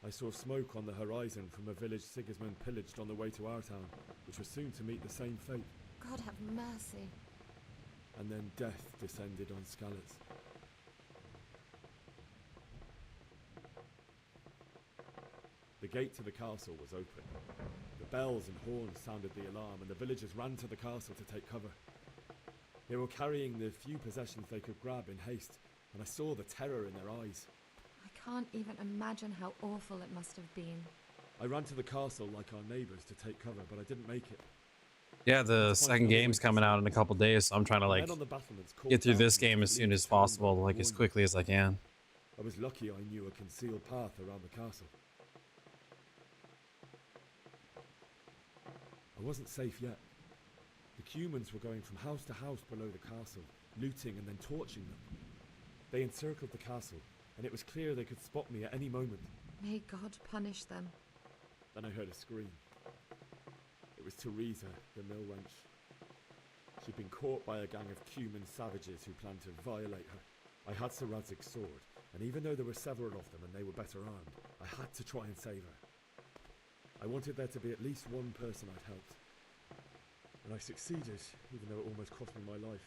[SPEAKER 16] I saw smoke on the horizon from a village Sigismund pillaged on the way to our town, which was soon to meet the same fate.
[SPEAKER 25] God have mercy.
[SPEAKER 16] And then death descended on Skalitz. The gate to the castle was open. The bells and horns sounded the alarm, and the villagers ran to the castle to take cover. They were carrying the few possessions they could grab in haste, and I saw the terror in their eyes.
[SPEAKER 25] I can't even imagine how awful it must have been.
[SPEAKER 16] I ran to the castle like our neighbours to take cover, but I didn't make it.
[SPEAKER 1] Yeah, the second game's coming out in a couple days, so I'm trying to like get through this game as soon as possible, like as quickly as I can.
[SPEAKER 16] I was lucky I knew a concealed path around the castle. I wasn't safe yet. The Cumans were going from house to house below the castle, looting and then torching them. They encircled the castle, and it was clear they could spot me at any moment.
[SPEAKER 25] May God punish them.
[SPEAKER 16] Then I heard a scream. It was Teresa, the mill wench. She'd been caught by a gang of Cuman savages who planned to violate her. I had Sir Radzig's sword, and even though there were several of them and they were better armed, I had to try and save her. I wanted there to be at least one person I'd helped. And I succeeded, even though it almost cost me my life.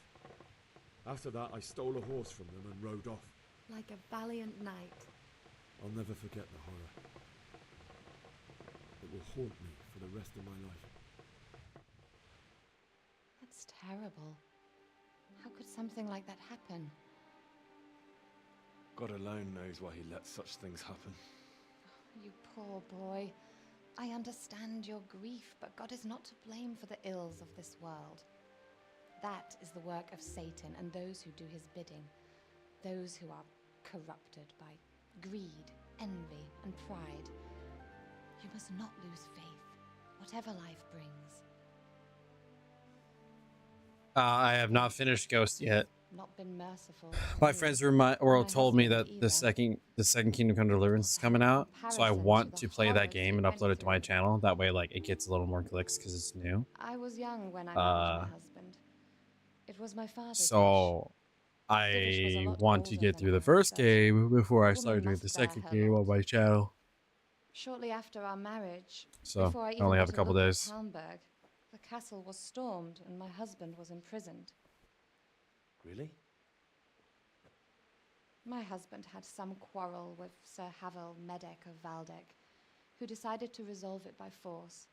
[SPEAKER 16] After that, I stole a horse from them and rode off.
[SPEAKER 25] Like a valiant knight.
[SPEAKER 16] I'll never forget the horror. It will haunt me for the rest of my life.
[SPEAKER 25] That's terrible. How could something like that happen?
[SPEAKER 16] God alone knows why he lets such things happen.
[SPEAKER 25] You poor boy. I understand your grief, but God is not to blame for the ills of this world. That is the work of Satan and those who do his bidding. Those who are corrupted by greed, envy, and pride. You must not lose faith, whatever life brings.
[SPEAKER 1] I have not finished Ghost yet.
[SPEAKER 25] not been merciful.
[SPEAKER 1] My
[SPEAKER 25] to me,
[SPEAKER 1] friends
[SPEAKER 25] or my
[SPEAKER 1] told me that
[SPEAKER 25] husband
[SPEAKER 1] the
[SPEAKER 25] either.
[SPEAKER 1] second Kingdom Come Deliverance is coming out, so I
[SPEAKER 25] comparison to
[SPEAKER 1] want
[SPEAKER 25] the
[SPEAKER 1] to play that
[SPEAKER 25] horrors
[SPEAKER 1] game
[SPEAKER 25] he
[SPEAKER 1] and
[SPEAKER 25] went
[SPEAKER 1] upload it to my
[SPEAKER 25] through.
[SPEAKER 1] channel. That way, like, it gets a little more clicks because it's new.
[SPEAKER 25] I was young when I married my husband. It was my father's wish.
[SPEAKER 1] So
[SPEAKER 25] Divish was a
[SPEAKER 1] I
[SPEAKER 25] lot
[SPEAKER 1] want to
[SPEAKER 25] older
[SPEAKER 1] get
[SPEAKER 25] than
[SPEAKER 1] through the
[SPEAKER 25] I,
[SPEAKER 1] first
[SPEAKER 25] but
[SPEAKER 1] game before
[SPEAKER 25] a
[SPEAKER 1] I
[SPEAKER 25] woman
[SPEAKER 1] start doing
[SPEAKER 25] must
[SPEAKER 1] the
[SPEAKER 25] bear
[SPEAKER 1] second
[SPEAKER 25] her
[SPEAKER 1] game
[SPEAKER 25] lot.
[SPEAKER 1] on my channel.
[SPEAKER 25] Shortly after our marriage,
[SPEAKER 1] So
[SPEAKER 25] before I
[SPEAKER 1] I
[SPEAKER 25] even
[SPEAKER 1] only have
[SPEAKER 25] got
[SPEAKER 1] a couple
[SPEAKER 25] look
[SPEAKER 1] days.
[SPEAKER 25] at Talmberg, the castle was stormed and my husband was imprisoned.
[SPEAKER 16] Really?
[SPEAKER 25] My husband had some quarrel with Sir Havel Medek of Valdek, who decided to resolve it by force.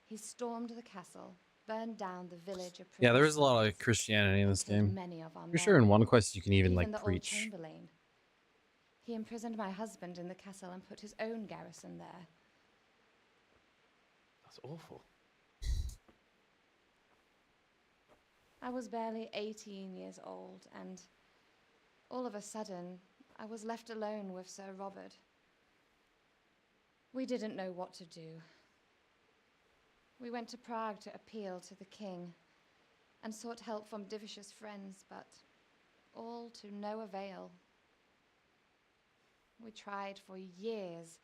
[SPEAKER 25] He stormed the castle, burned down the village of
[SPEAKER 1] Yeah, there is a lot of Christianity in this
[SPEAKER 25] killed
[SPEAKER 1] game.
[SPEAKER 25] many of our
[SPEAKER 1] You're sure in
[SPEAKER 25] men,
[SPEAKER 1] one quest you can even
[SPEAKER 25] even
[SPEAKER 1] like
[SPEAKER 25] the old
[SPEAKER 1] preach.
[SPEAKER 25] chamberlain. He imprisoned my husband in the castle and put his own garrison there.
[SPEAKER 16] That's awful.
[SPEAKER 25] I was barely 18 years old, and all of a sudden, I was left alone with Sir Robert. We didn't know what to do. We went to Prague to appeal to the king and sought help from Divish's friends, but all to no avail. We tried for years,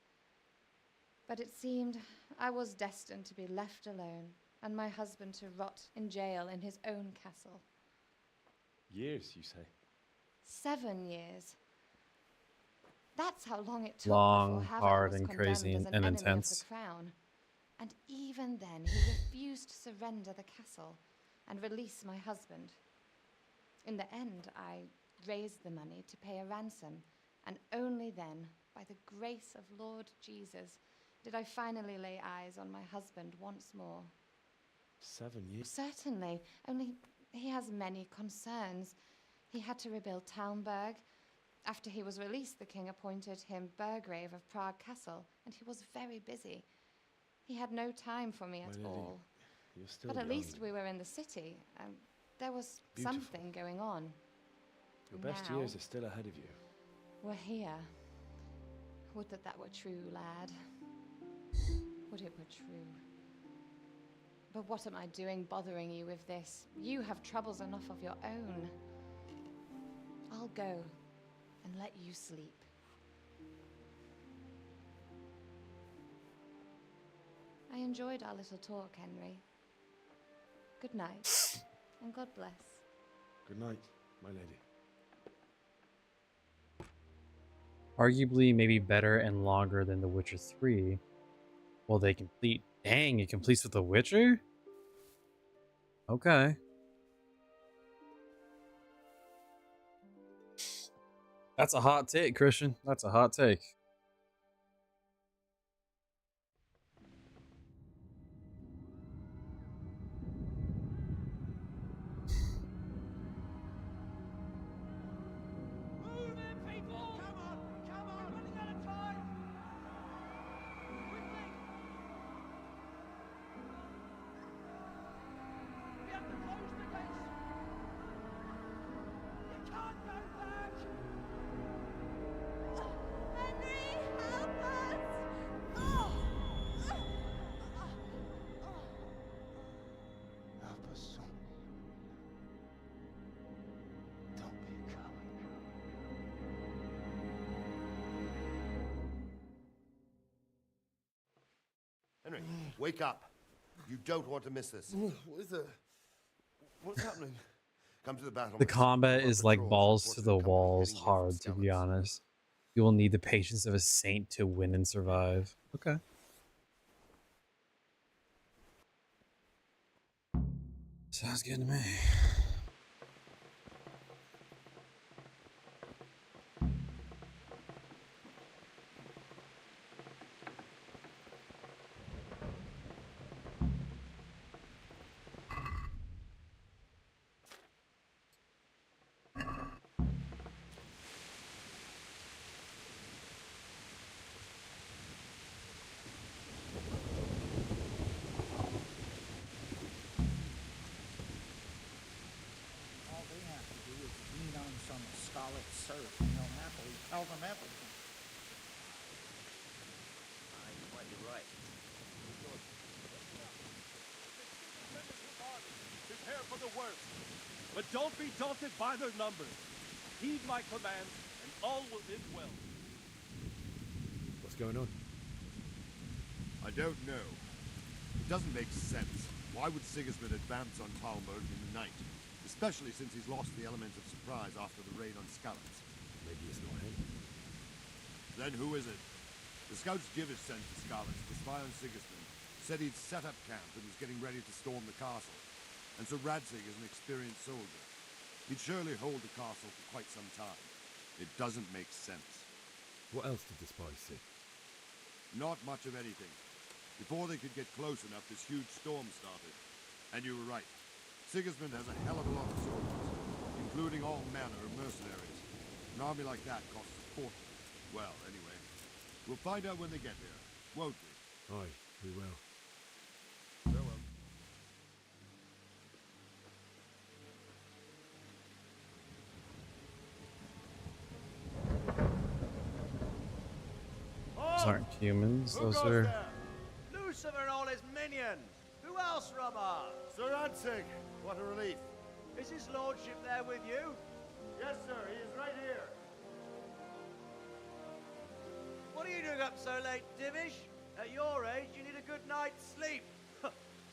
[SPEAKER 25] but it seemed I was destined to be left alone and my husband to rot in jail in his own castle.
[SPEAKER 16] Years, you say?
[SPEAKER 25] 7 years. That's how long it took
[SPEAKER 1] Long,
[SPEAKER 25] before Havel
[SPEAKER 1] hard,
[SPEAKER 25] was
[SPEAKER 1] and
[SPEAKER 25] condemned
[SPEAKER 1] crazy
[SPEAKER 25] as an
[SPEAKER 1] and
[SPEAKER 25] enemy of the
[SPEAKER 1] intense.
[SPEAKER 25] crown. And even then, he refused to surrender the castle and release my husband. In the end, I raised the money to pay a ransom, and only then, by the grace of Lord Jesus, did I finally lay eyes on my husband once more.
[SPEAKER 16] 7 years?
[SPEAKER 25] Certainly, only he has many concerns. He had to rebuild Talmberg. After he was released, the king appointed him Burgrave of Prague Castle, and he was very busy. He had no time for me at
[SPEAKER 16] My lady,
[SPEAKER 25] all.
[SPEAKER 16] you're still
[SPEAKER 25] But at
[SPEAKER 16] young.
[SPEAKER 25] least we were in the city, and there was
[SPEAKER 16] Beautiful.
[SPEAKER 25] something going on.
[SPEAKER 16] Your best
[SPEAKER 25] Now,
[SPEAKER 16] years are still ahead of you.
[SPEAKER 25] we're here. Would that were true, lad. Would it were true. But what am I doing bothering you with this? You have troubles enough of your own. I'll go and let you sleep. I enjoyed our little talk, Henry. Good night, and God bless.
[SPEAKER 16] Good night, my lady.
[SPEAKER 1] Arguably, maybe better and longer than The Witcher 3. Well, they complete. Dang, it completes with The Witcher? Okay. That's a hot take, Christian. That's a hot take.
[SPEAKER 8] Help us, son. Don't be a coward.
[SPEAKER 9] Henry, wake up. You don't want to miss this. What is that? What's happening? Come to the battle.
[SPEAKER 1] The combat is like balls to the walls hard, to be honest. You will need the patience of a saint to win and survive. Okay. Sounds good to me.
[SPEAKER 17] All they have to do is lean on some scarlet syrup and they'll happily tell them everything.
[SPEAKER 18] You're quite right.
[SPEAKER 15] Prepare for the worst.
[SPEAKER 10] But don't be daunted by their numbers. Heed my commands, and all will end well.
[SPEAKER 16] What's going on?
[SPEAKER 24] I don't know. It doesn't make sense. Why would Sigismund advance on Talmberg in the night? Especially since he's lost the element of surprise after the raid on Skalitz.
[SPEAKER 16] Maybe it's not him.
[SPEAKER 24] Then who is it? The scouts Jivish sent to Skalitz to spy on Sigismund said he'd set up camp and was getting ready to storm the castle. And so Radzig is an experienced soldier. He'd surely hold the castle for quite some time. It doesn't make sense.
[SPEAKER 16] What else did the spies see?
[SPEAKER 24] Not much of anything. Before they could get close enough, this huge storm started. And you were right. Sigismund has a hell of a lot of soldiers, including all manner of mercenaries. An army like that costs a fortune. Well, anyway, we'll find out when they get here, won't we?
[SPEAKER 16] Aye, we will.
[SPEAKER 24] Farewell.
[SPEAKER 1] Those aren't humans. Those are.
[SPEAKER 11] Lucifer and all his minions. Who else, Robert?
[SPEAKER 9] Sir Radzig, what a relief.
[SPEAKER 11] Is his lordship there with you?
[SPEAKER 9] Yes, sir, he is right here.
[SPEAKER 11] What are you doing up so late, Divish? At your age, you need a good night's sleep.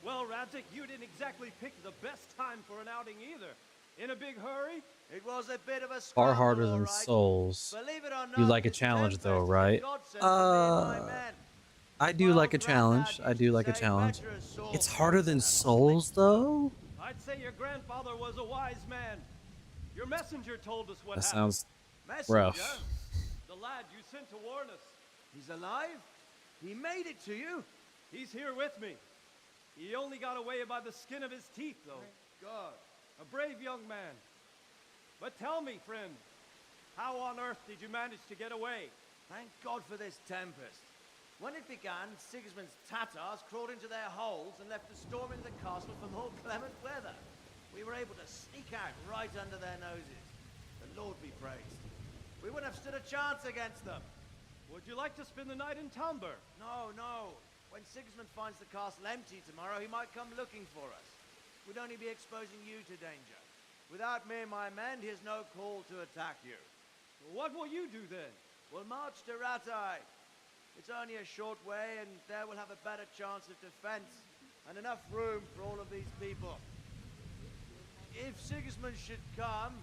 [SPEAKER 18] Well, Radzig, you didn't exactly pick the best time for an outing either. In a big hurry?
[SPEAKER 11] It was a bit of a
[SPEAKER 1] Far
[SPEAKER 11] scramble,
[SPEAKER 1] harder
[SPEAKER 11] all
[SPEAKER 1] than
[SPEAKER 11] right.
[SPEAKER 1] Souls.
[SPEAKER 11] Believe it or
[SPEAKER 1] You
[SPEAKER 11] not,
[SPEAKER 1] like a
[SPEAKER 11] this
[SPEAKER 1] challenge, though,
[SPEAKER 11] Tempest is a
[SPEAKER 1] right?
[SPEAKER 11] godsend for me and my men.
[SPEAKER 1] I do like a challenge. I do like a challenge. It's harder than Souls, though.
[SPEAKER 18] I'd say your grandfather was a wise man. Your messenger told us what
[SPEAKER 1] That
[SPEAKER 18] happened.
[SPEAKER 1] sounds
[SPEAKER 11] Messenger?
[SPEAKER 1] rough.
[SPEAKER 18] The lad you sent to warn us.
[SPEAKER 11] He's alive? He made it to you?
[SPEAKER 18] He's here with me. He only got away by the skin of his teeth, though.
[SPEAKER 11] God.
[SPEAKER 18] A brave young man. But tell me, friend, how on earth did you manage to get away?
[SPEAKER 11] Thank God for this tempest. When it began, Sigismund's Tatars crawled into their holes and left us storming the castle for more clement weather. We were able to sneak out right under their noses. The Lord be praised. We wouldn't have stood a chance against them.
[SPEAKER 18] Would you like to spend the night in Talmberg?
[SPEAKER 11] No, no. When Sigismund finds the castle empty tomorrow, he might come looking for us. We'd only be exposing you to danger. Without me and my men, he has no call to attack you.
[SPEAKER 18] What will you do then?
[SPEAKER 11] We'll march to Ratai. It's only a short way, and there we'll have a better chance of defense and enough room for all of these people. If Sigismund should come,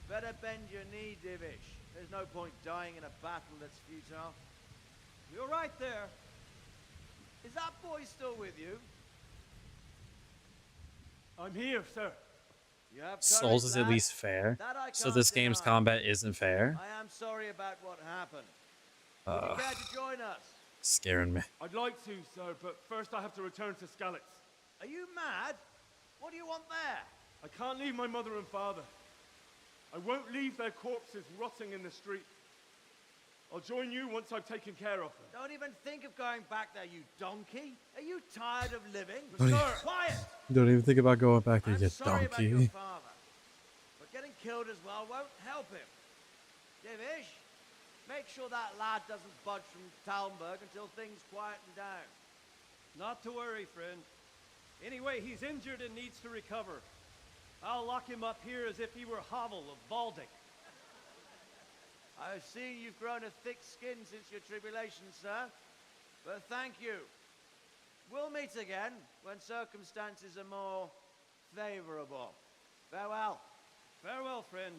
[SPEAKER 11] better bend your knee, Divish. There's no point dying in a battle that's futile.
[SPEAKER 18] You're right there.
[SPEAKER 11] Is that boy still with you?
[SPEAKER 18] I'm here, sir.
[SPEAKER 11] You have
[SPEAKER 1] Souls
[SPEAKER 11] courage,
[SPEAKER 1] is at
[SPEAKER 11] lad.
[SPEAKER 1] least fair.
[SPEAKER 11] That I
[SPEAKER 1] So
[SPEAKER 11] can't
[SPEAKER 1] this game's
[SPEAKER 11] deny.
[SPEAKER 1] combat isn't fair.
[SPEAKER 11] I am sorry about what happened. Would you care to join us?
[SPEAKER 1] Scaring me.
[SPEAKER 10] I'd like to, sir, but first I have to return to Skalitz.
[SPEAKER 11] Are you mad? What do you want there?
[SPEAKER 10] I can't leave my mother and father. I won't leave their corpses rotting in the street. I'll join you once I've taken care of them.
[SPEAKER 11] Don't even think of going back there, you donkey. Are you tired of living?
[SPEAKER 1] Don't
[SPEAKER 11] Sir,
[SPEAKER 1] even-
[SPEAKER 11] quiet!
[SPEAKER 1] Don't even think about going back there,
[SPEAKER 11] I'm
[SPEAKER 1] you
[SPEAKER 11] sorry about your
[SPEAKER 1] donkey.
[SPEAKER 11] father, but getting killed as well won't help him. Divish, make sure that lad doesn't budge from Talmberg until things quieten down.
[SPEAKER 18] Not to worry, friend. Anyway, he's injured and needs to recover. I'll lock him up here as if he were Havel of Baldic.
[SPEAKER 11] I've seen you've grown a thick skin since your tribulation, sir. But thank you. We'll meet again when circumstances are more favorable. Farewell.
[SPEAKER 18] Farewell, friend,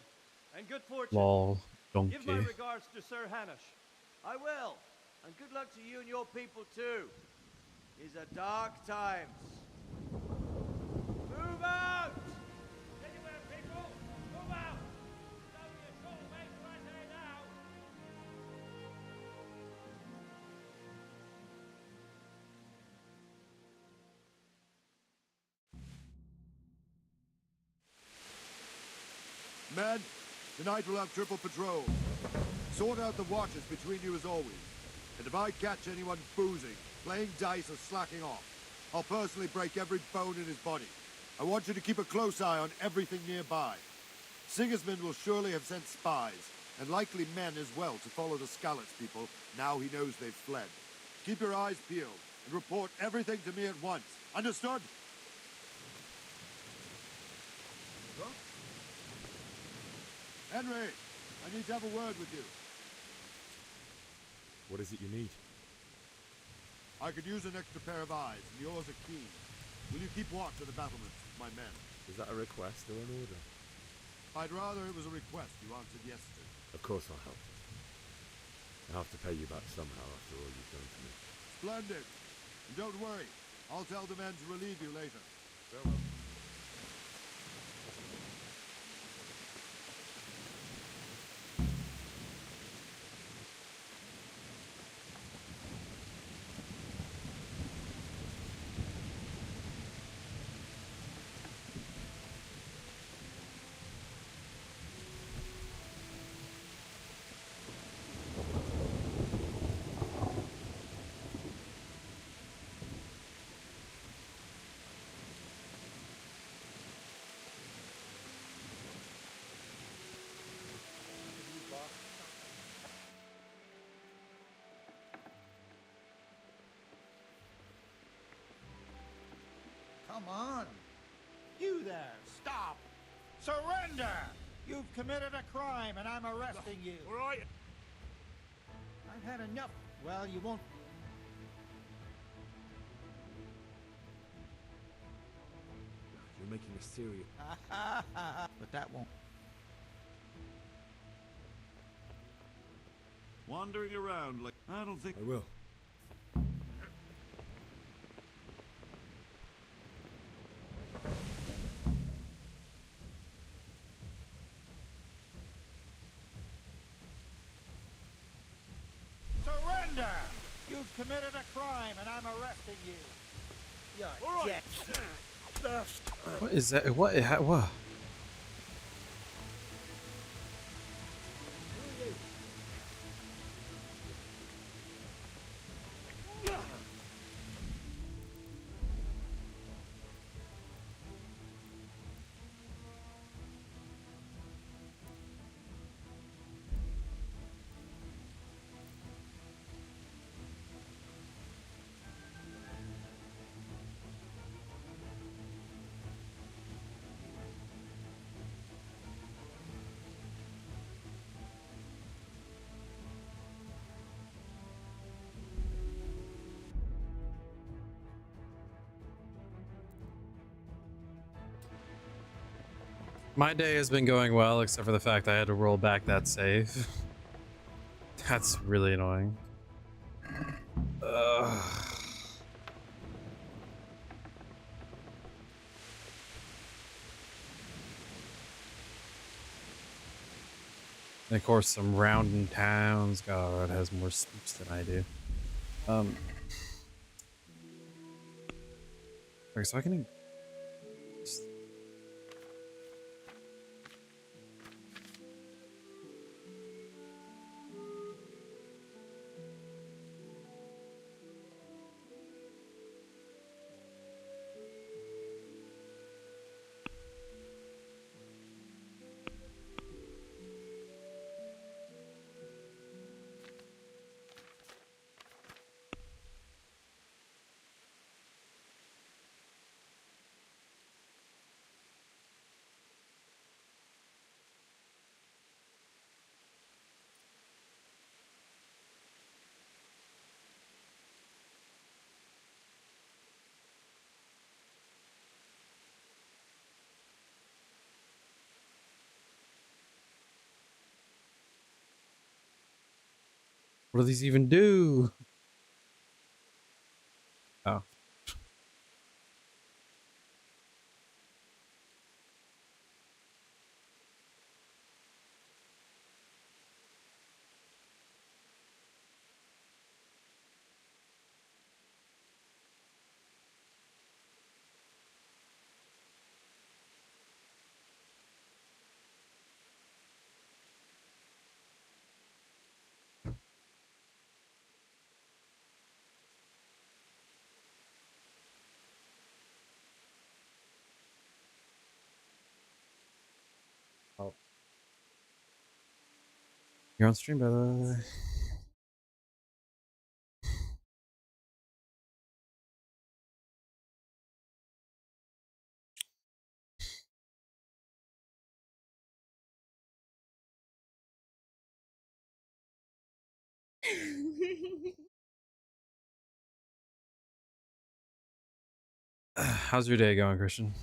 [SPEAKER 18] and good fortune.
[SPEAKER 1] Lol,
[SPEAKER 18] Give my
[SPEAKER 1] donkey.
[SPEAKER 18] regards to Sir Hanush.
[SPEAKER 11] I will. And good luck to you and your people, too. These are dark times. Move out!
[SPEAKER 18] Anywhere, people! Move out! It's only a short way to Rattay now.
[SPEAKER 24] Men, tonight we'll have triple patrol. Sort out the watches between you as always. And if I catch anyone boozing, playing dice, or slacking off, I'll personally break every bone in his body. I want you to keep a close eye on everything nearby. Sigismund will surely have sent spies, and likely men as well, to follow the Skalitz people now he knows they've fled. Keep your eyes peeled, and report everything to me at once. Understood? Henry, I need to have a word with you.
[SPEAKER 16] What is it you need?
[SPEAKER 24] I could use an extra pair of eyes, and yours are keen. Will you keep watch of the battlements with my men?
[SPEAKER 16] Is that a request or an order?
[SPEAKER 24] I'd rather it was a request you answered yesterday.
[SPEAKER 16] Of course I'll help. I have to pay you back somehow after all you've done for me.
[SPEAKER 24] Splendid. And don't worry, I'll tell the men to relieve you later.
[SPEAKER 16] Farewell.
[SPEAKER 2] Come on. You there, stop. Surrender! You've committed a crime and I'm arresting you.
[SPEAKER 3] All right.
[SPEAKER 2] I've had enough. Well, you won't...
[SPEAKER 10] You're making a serious...
[SPEAKER 2] but that won't...
[SPEAKER 15] Wandering around like... I don't think...
[SPEAKER 16] I will.
[SPEAKER 2] Surrender! You've committed a crime and I'm arresting you. You're dead.
[SPEAKER 1] What is that? What? My day has been going well, except for the fact I had to roll back that save. That's really annoying. Ugh. And of course, some rounding towns. God, has more speech than I do. Okay, so I can. What do these even do? Oh. Oh. You're on stream, by the way. How's your day going, Christian?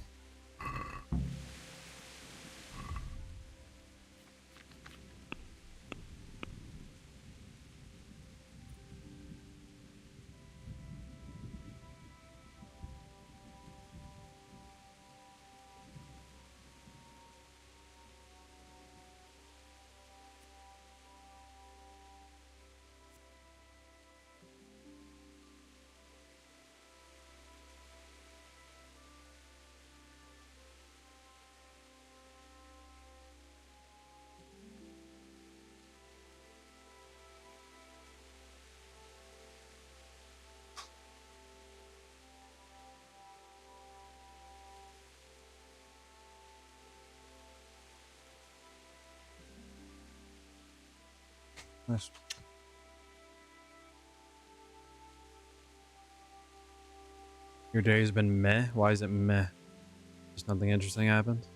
[SPEAKER 1] Nice. Your day's been meh? Why is it meh? Just nothing interesting happened?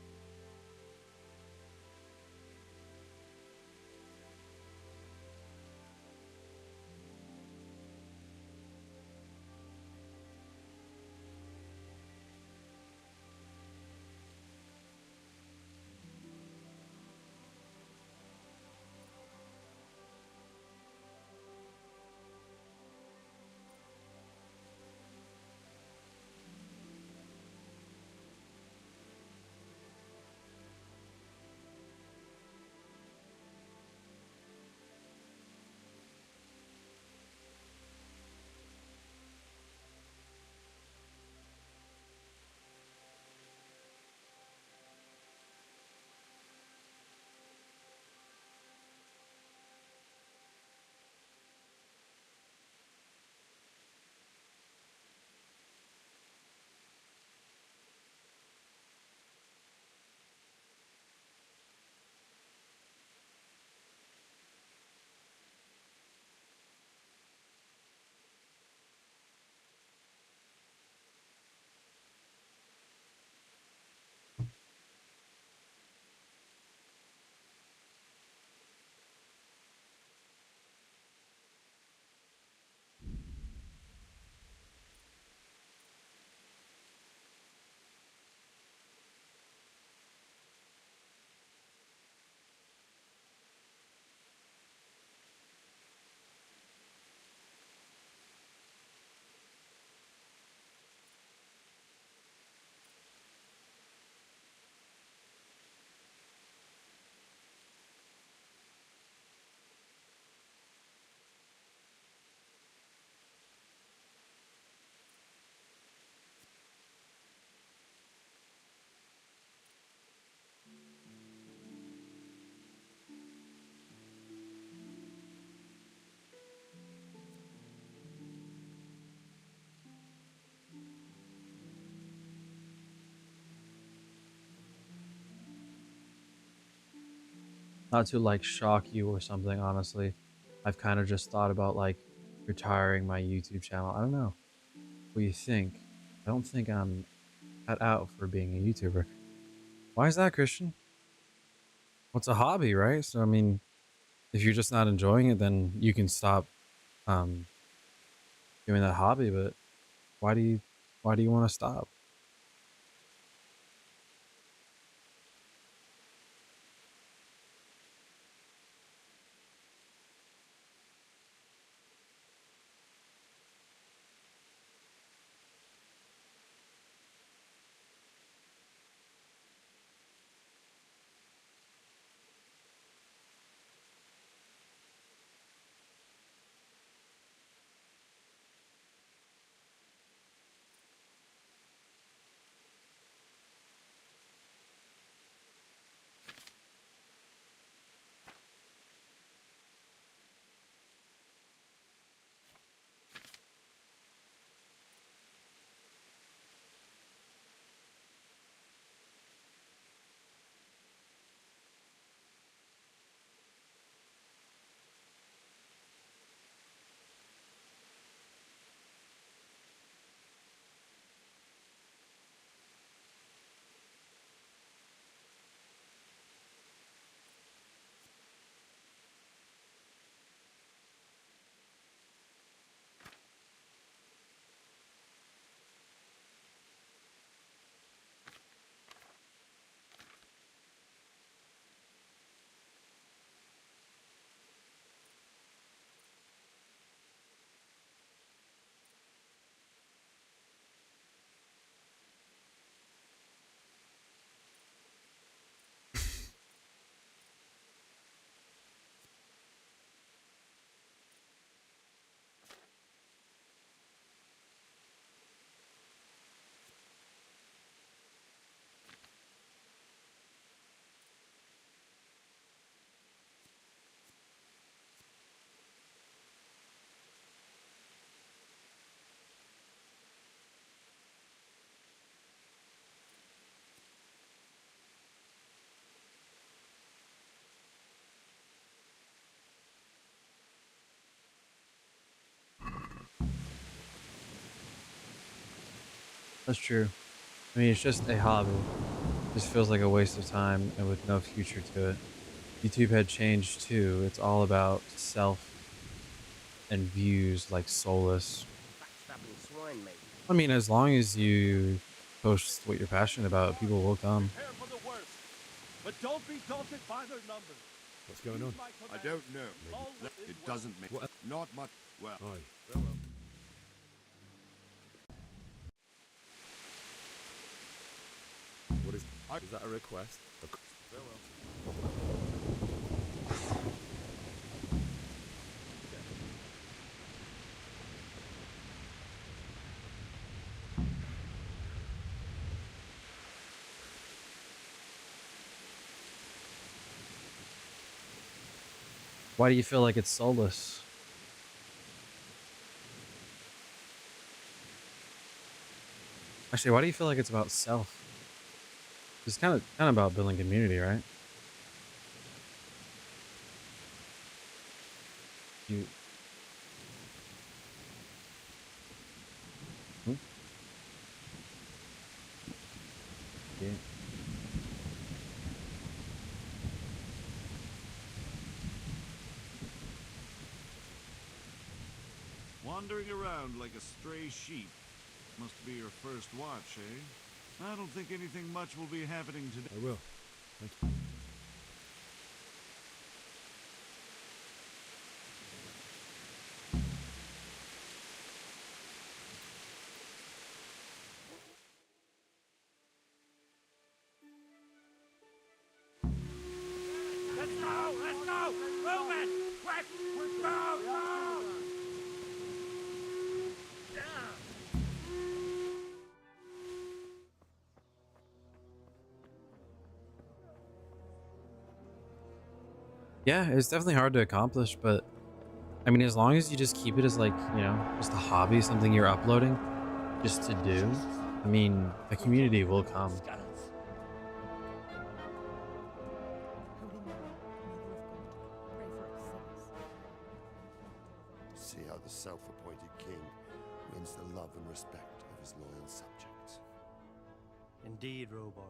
[SPEAKER 1] Not to like shock you or something, honestly. I've kind of just thought about like retiring my YouTube channel. I don't know. What do you think? I don't think I'm cut out for being a YouTuber. Why is that, Christian? Well, it's a hobby, right? So I mean, if you're just not enjoying it, then you can stop um doing that hobby. But why do you want to stop? That's true. I mean, it's just a hobby. Just feels like a waste of time and with no future to it. YouTube had changed too. It's all about self and views like soulless.
[SPEAKER 7] Backstabbing swine, maybe.
[SPEAKER 1] I mean, as long as you post what you're passionate about, people will come.
[SPEAKER 15] Prepare for the worst, but don't be daunted by their numbers.
[SPEAKER 16] What's going on?
[SPEAKER 24] I don't know. It doesn't make not much. Well,
[SPEAKER 16] Aye. What is that a request?
[SPEAKER 1] Why do you feel like it's soulless? Actually, why do you feel like it's about self? It's kind of about building community, right? You. Hmm? Yeah.
[SPEAKER 12] Wandering around like a stray sheep. Must be your first watch, eh? I don't think anything much will be happening today.
[SPEAKER 16] I will. Thank you.
[SPEAKER 15] Let's go! Let's go! Move it! Quick! Go! Go!
[SPEAKER 1] Yeah, it's definitely hard to accomplish, but I mean, as long as you just keep it as like, you know, just a hobby, something you're uploading just to do, I mean, the community will come.
[SPEAKER 9] See how the self-appointed king wins the love and respect of his loyal subjects.
[SPEAKER 13] Indeed, Robard.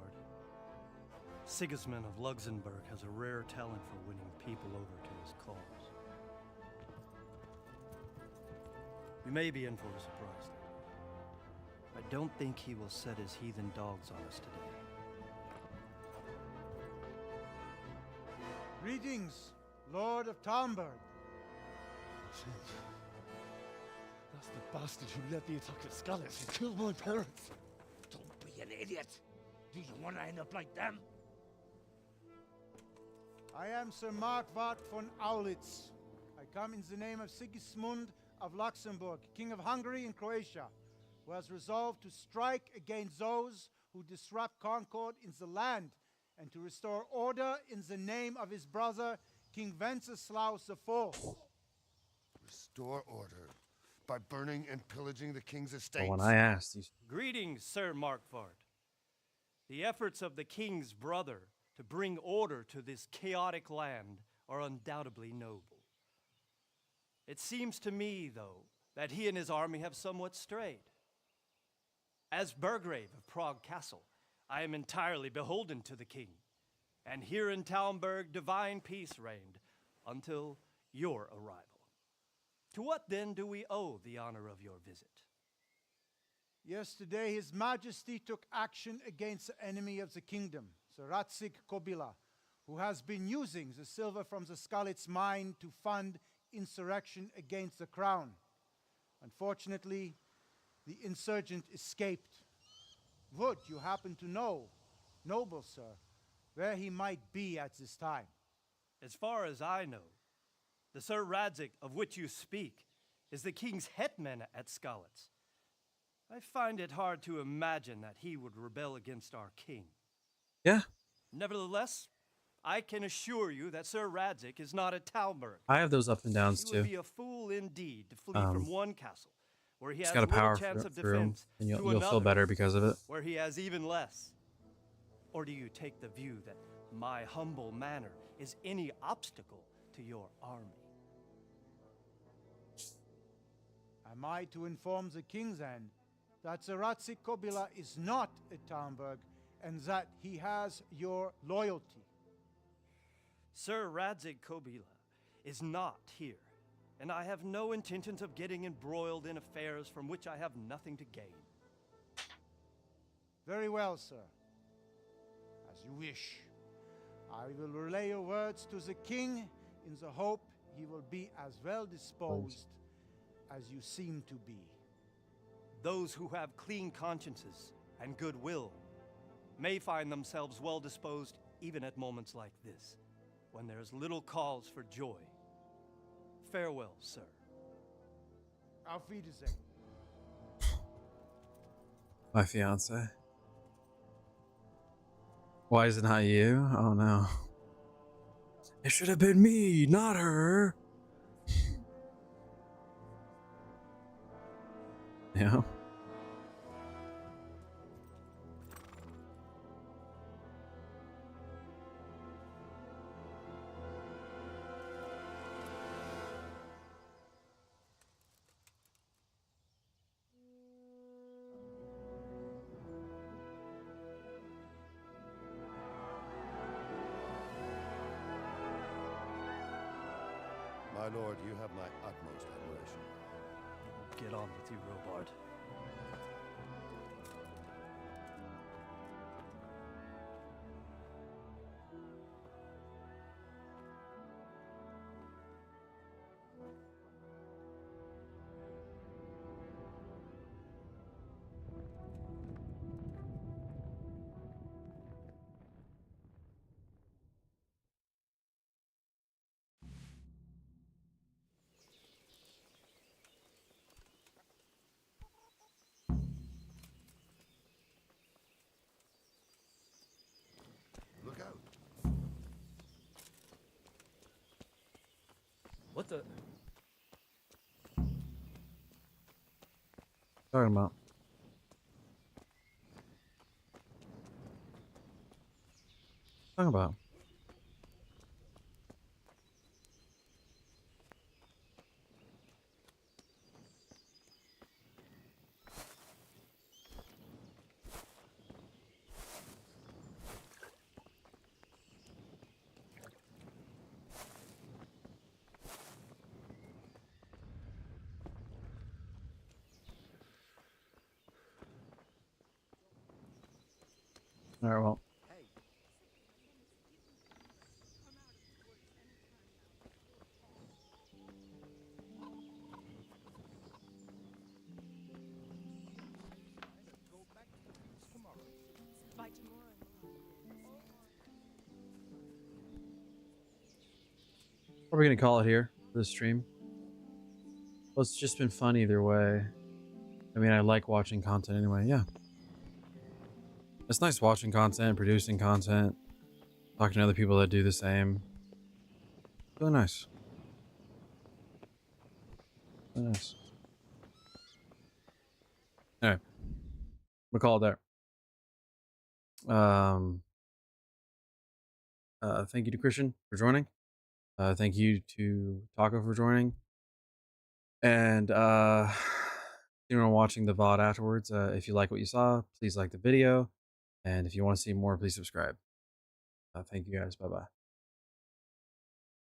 [SPEAKER 13] Sigismund of Luxembourg has a rare talent for winning people over to his cause. We may be in for a surprise, though. I don't think he will set his heathen dogs on us today.
[SPEAKER 2] Greetings, Lord of Talmberg.
[SPEAKER 16] That's the bastard who led the attack at Scarlet and killed my parents.
[SPEAKER 7] Don't be an idiot. Do you want to end up like them?
[SPEAKER 2] I am Sir Markwart von Aulitz. I come in the name of Sigismund of Luxembourg, King of Hungary and Croatia, who has resolved to strike against those who disrupt concord in the land and to restore order in the name of his brother, King Wenceslaus IV.
[SPEAKER 9] Restore order by burning and pillaging the king's estates.
[SPEAKER 1] But when I asked, you...
[SPEAKER 13] Greetings, Sir Markwart. The efforts of the king's brother to bring order to this chaotic land are undoubtedly noble. It seems to me, though, that he and his army have somewhat strayed. As Burgrave of Prague Castle, I am entirely beholden to the king, and here in Talmberg divine peace reigned until your arrival. To what then do we owe the honor of your visit?
[SPEAKER 2] Yesterday, His Majesty took action against the enemy of the kingdom, Sir Radzig Kobila, who has been using the silver from the Skalitz mine to fund insurrection against the crown. Unfortunately, the insurgent escaped. Would you happen to know, noble sir, where he might be at this time?
[SPEAKER 13] As far as I know, the Sir Radzig of which you speak is the king's hetman at Skalitz. I find it hard to imagine that he would rebel against our king.
[SPEAKER 1] Yeah.
[SPEAKER 13] Nevertheless, I can assure you that Sir Radzig is not at Talmberg.
[SPEAKER 1] I have those up and downs
[SPEAKER 13] He
[SPEAKER 1] too.
[SPEAKER 13] would be a fool indeed to flee from one castle, where he
[SPEAKER 1] He's
[SPEAKER 13] has
[SPEAKER 1] got a
[SPEAKER 13] little
[SPEAKER 1] power
[SPEAKER 13] chance of
[SPEAKER 1] through him,
[SPEAKER 13] defense,
[SPEAKER 1] and
[SPEAKER 13] to
[SPEAKER 1] you'll feel
[SPEAKER 13] another,
[SPEAKER 1] better because of it.
[SPEAKER 13] where he has even less. Or do you take the view that my humble manner is any obstacle to your army?
[SPEAKER 2] Am I to inform the king then that the Ratzik Kobila is not a Talmberg and that he has your loyalty.
[SPEAKER 18] Sir Radzik Kobila is not here, and I have no intentions of getting embroiled in affairs from which I have nothing to gain.
[SPEAKER 2] Very well, sir. As you wish. I will relay your words to the king in the hope he will be as well disposed as you seem to be.
[SPEAKER 18] Those who have clean consciences and goodwill may find themselves well disposed even at moments like this, when there is little cause for joy. Farewell, sir.
[SPEAKER 2] Auf Wiedersehen.
[SPEAKER 1] My fiance. Why is it not you? Oh no. It should have been me, not her. Yeah.
[SPEAKER 9] My lord, you have my utmost admiration.
[SPEAKER 18] Get on with you, Robard.
[SPEAKER 9] Look out.
[SPEAKER 18] What the?
[SPEAKER 1] Talking about. Talking about. All right, well. What are we gonna call it here for this stream? Well, it's just been fun either way. I mean, I like watching content anyway. Yeah. It's nice watching content, producing content, talking to other people that do the same. Really nice. Really nice. Alright. We'll call it there. Thank you to Christian for joining. Thank you to Taco for joining. And anyone watching the VOD afterwards, if you like what you saw, please like the video. And if you want to see more, please subscribe. Thank you guys. Bye-bye.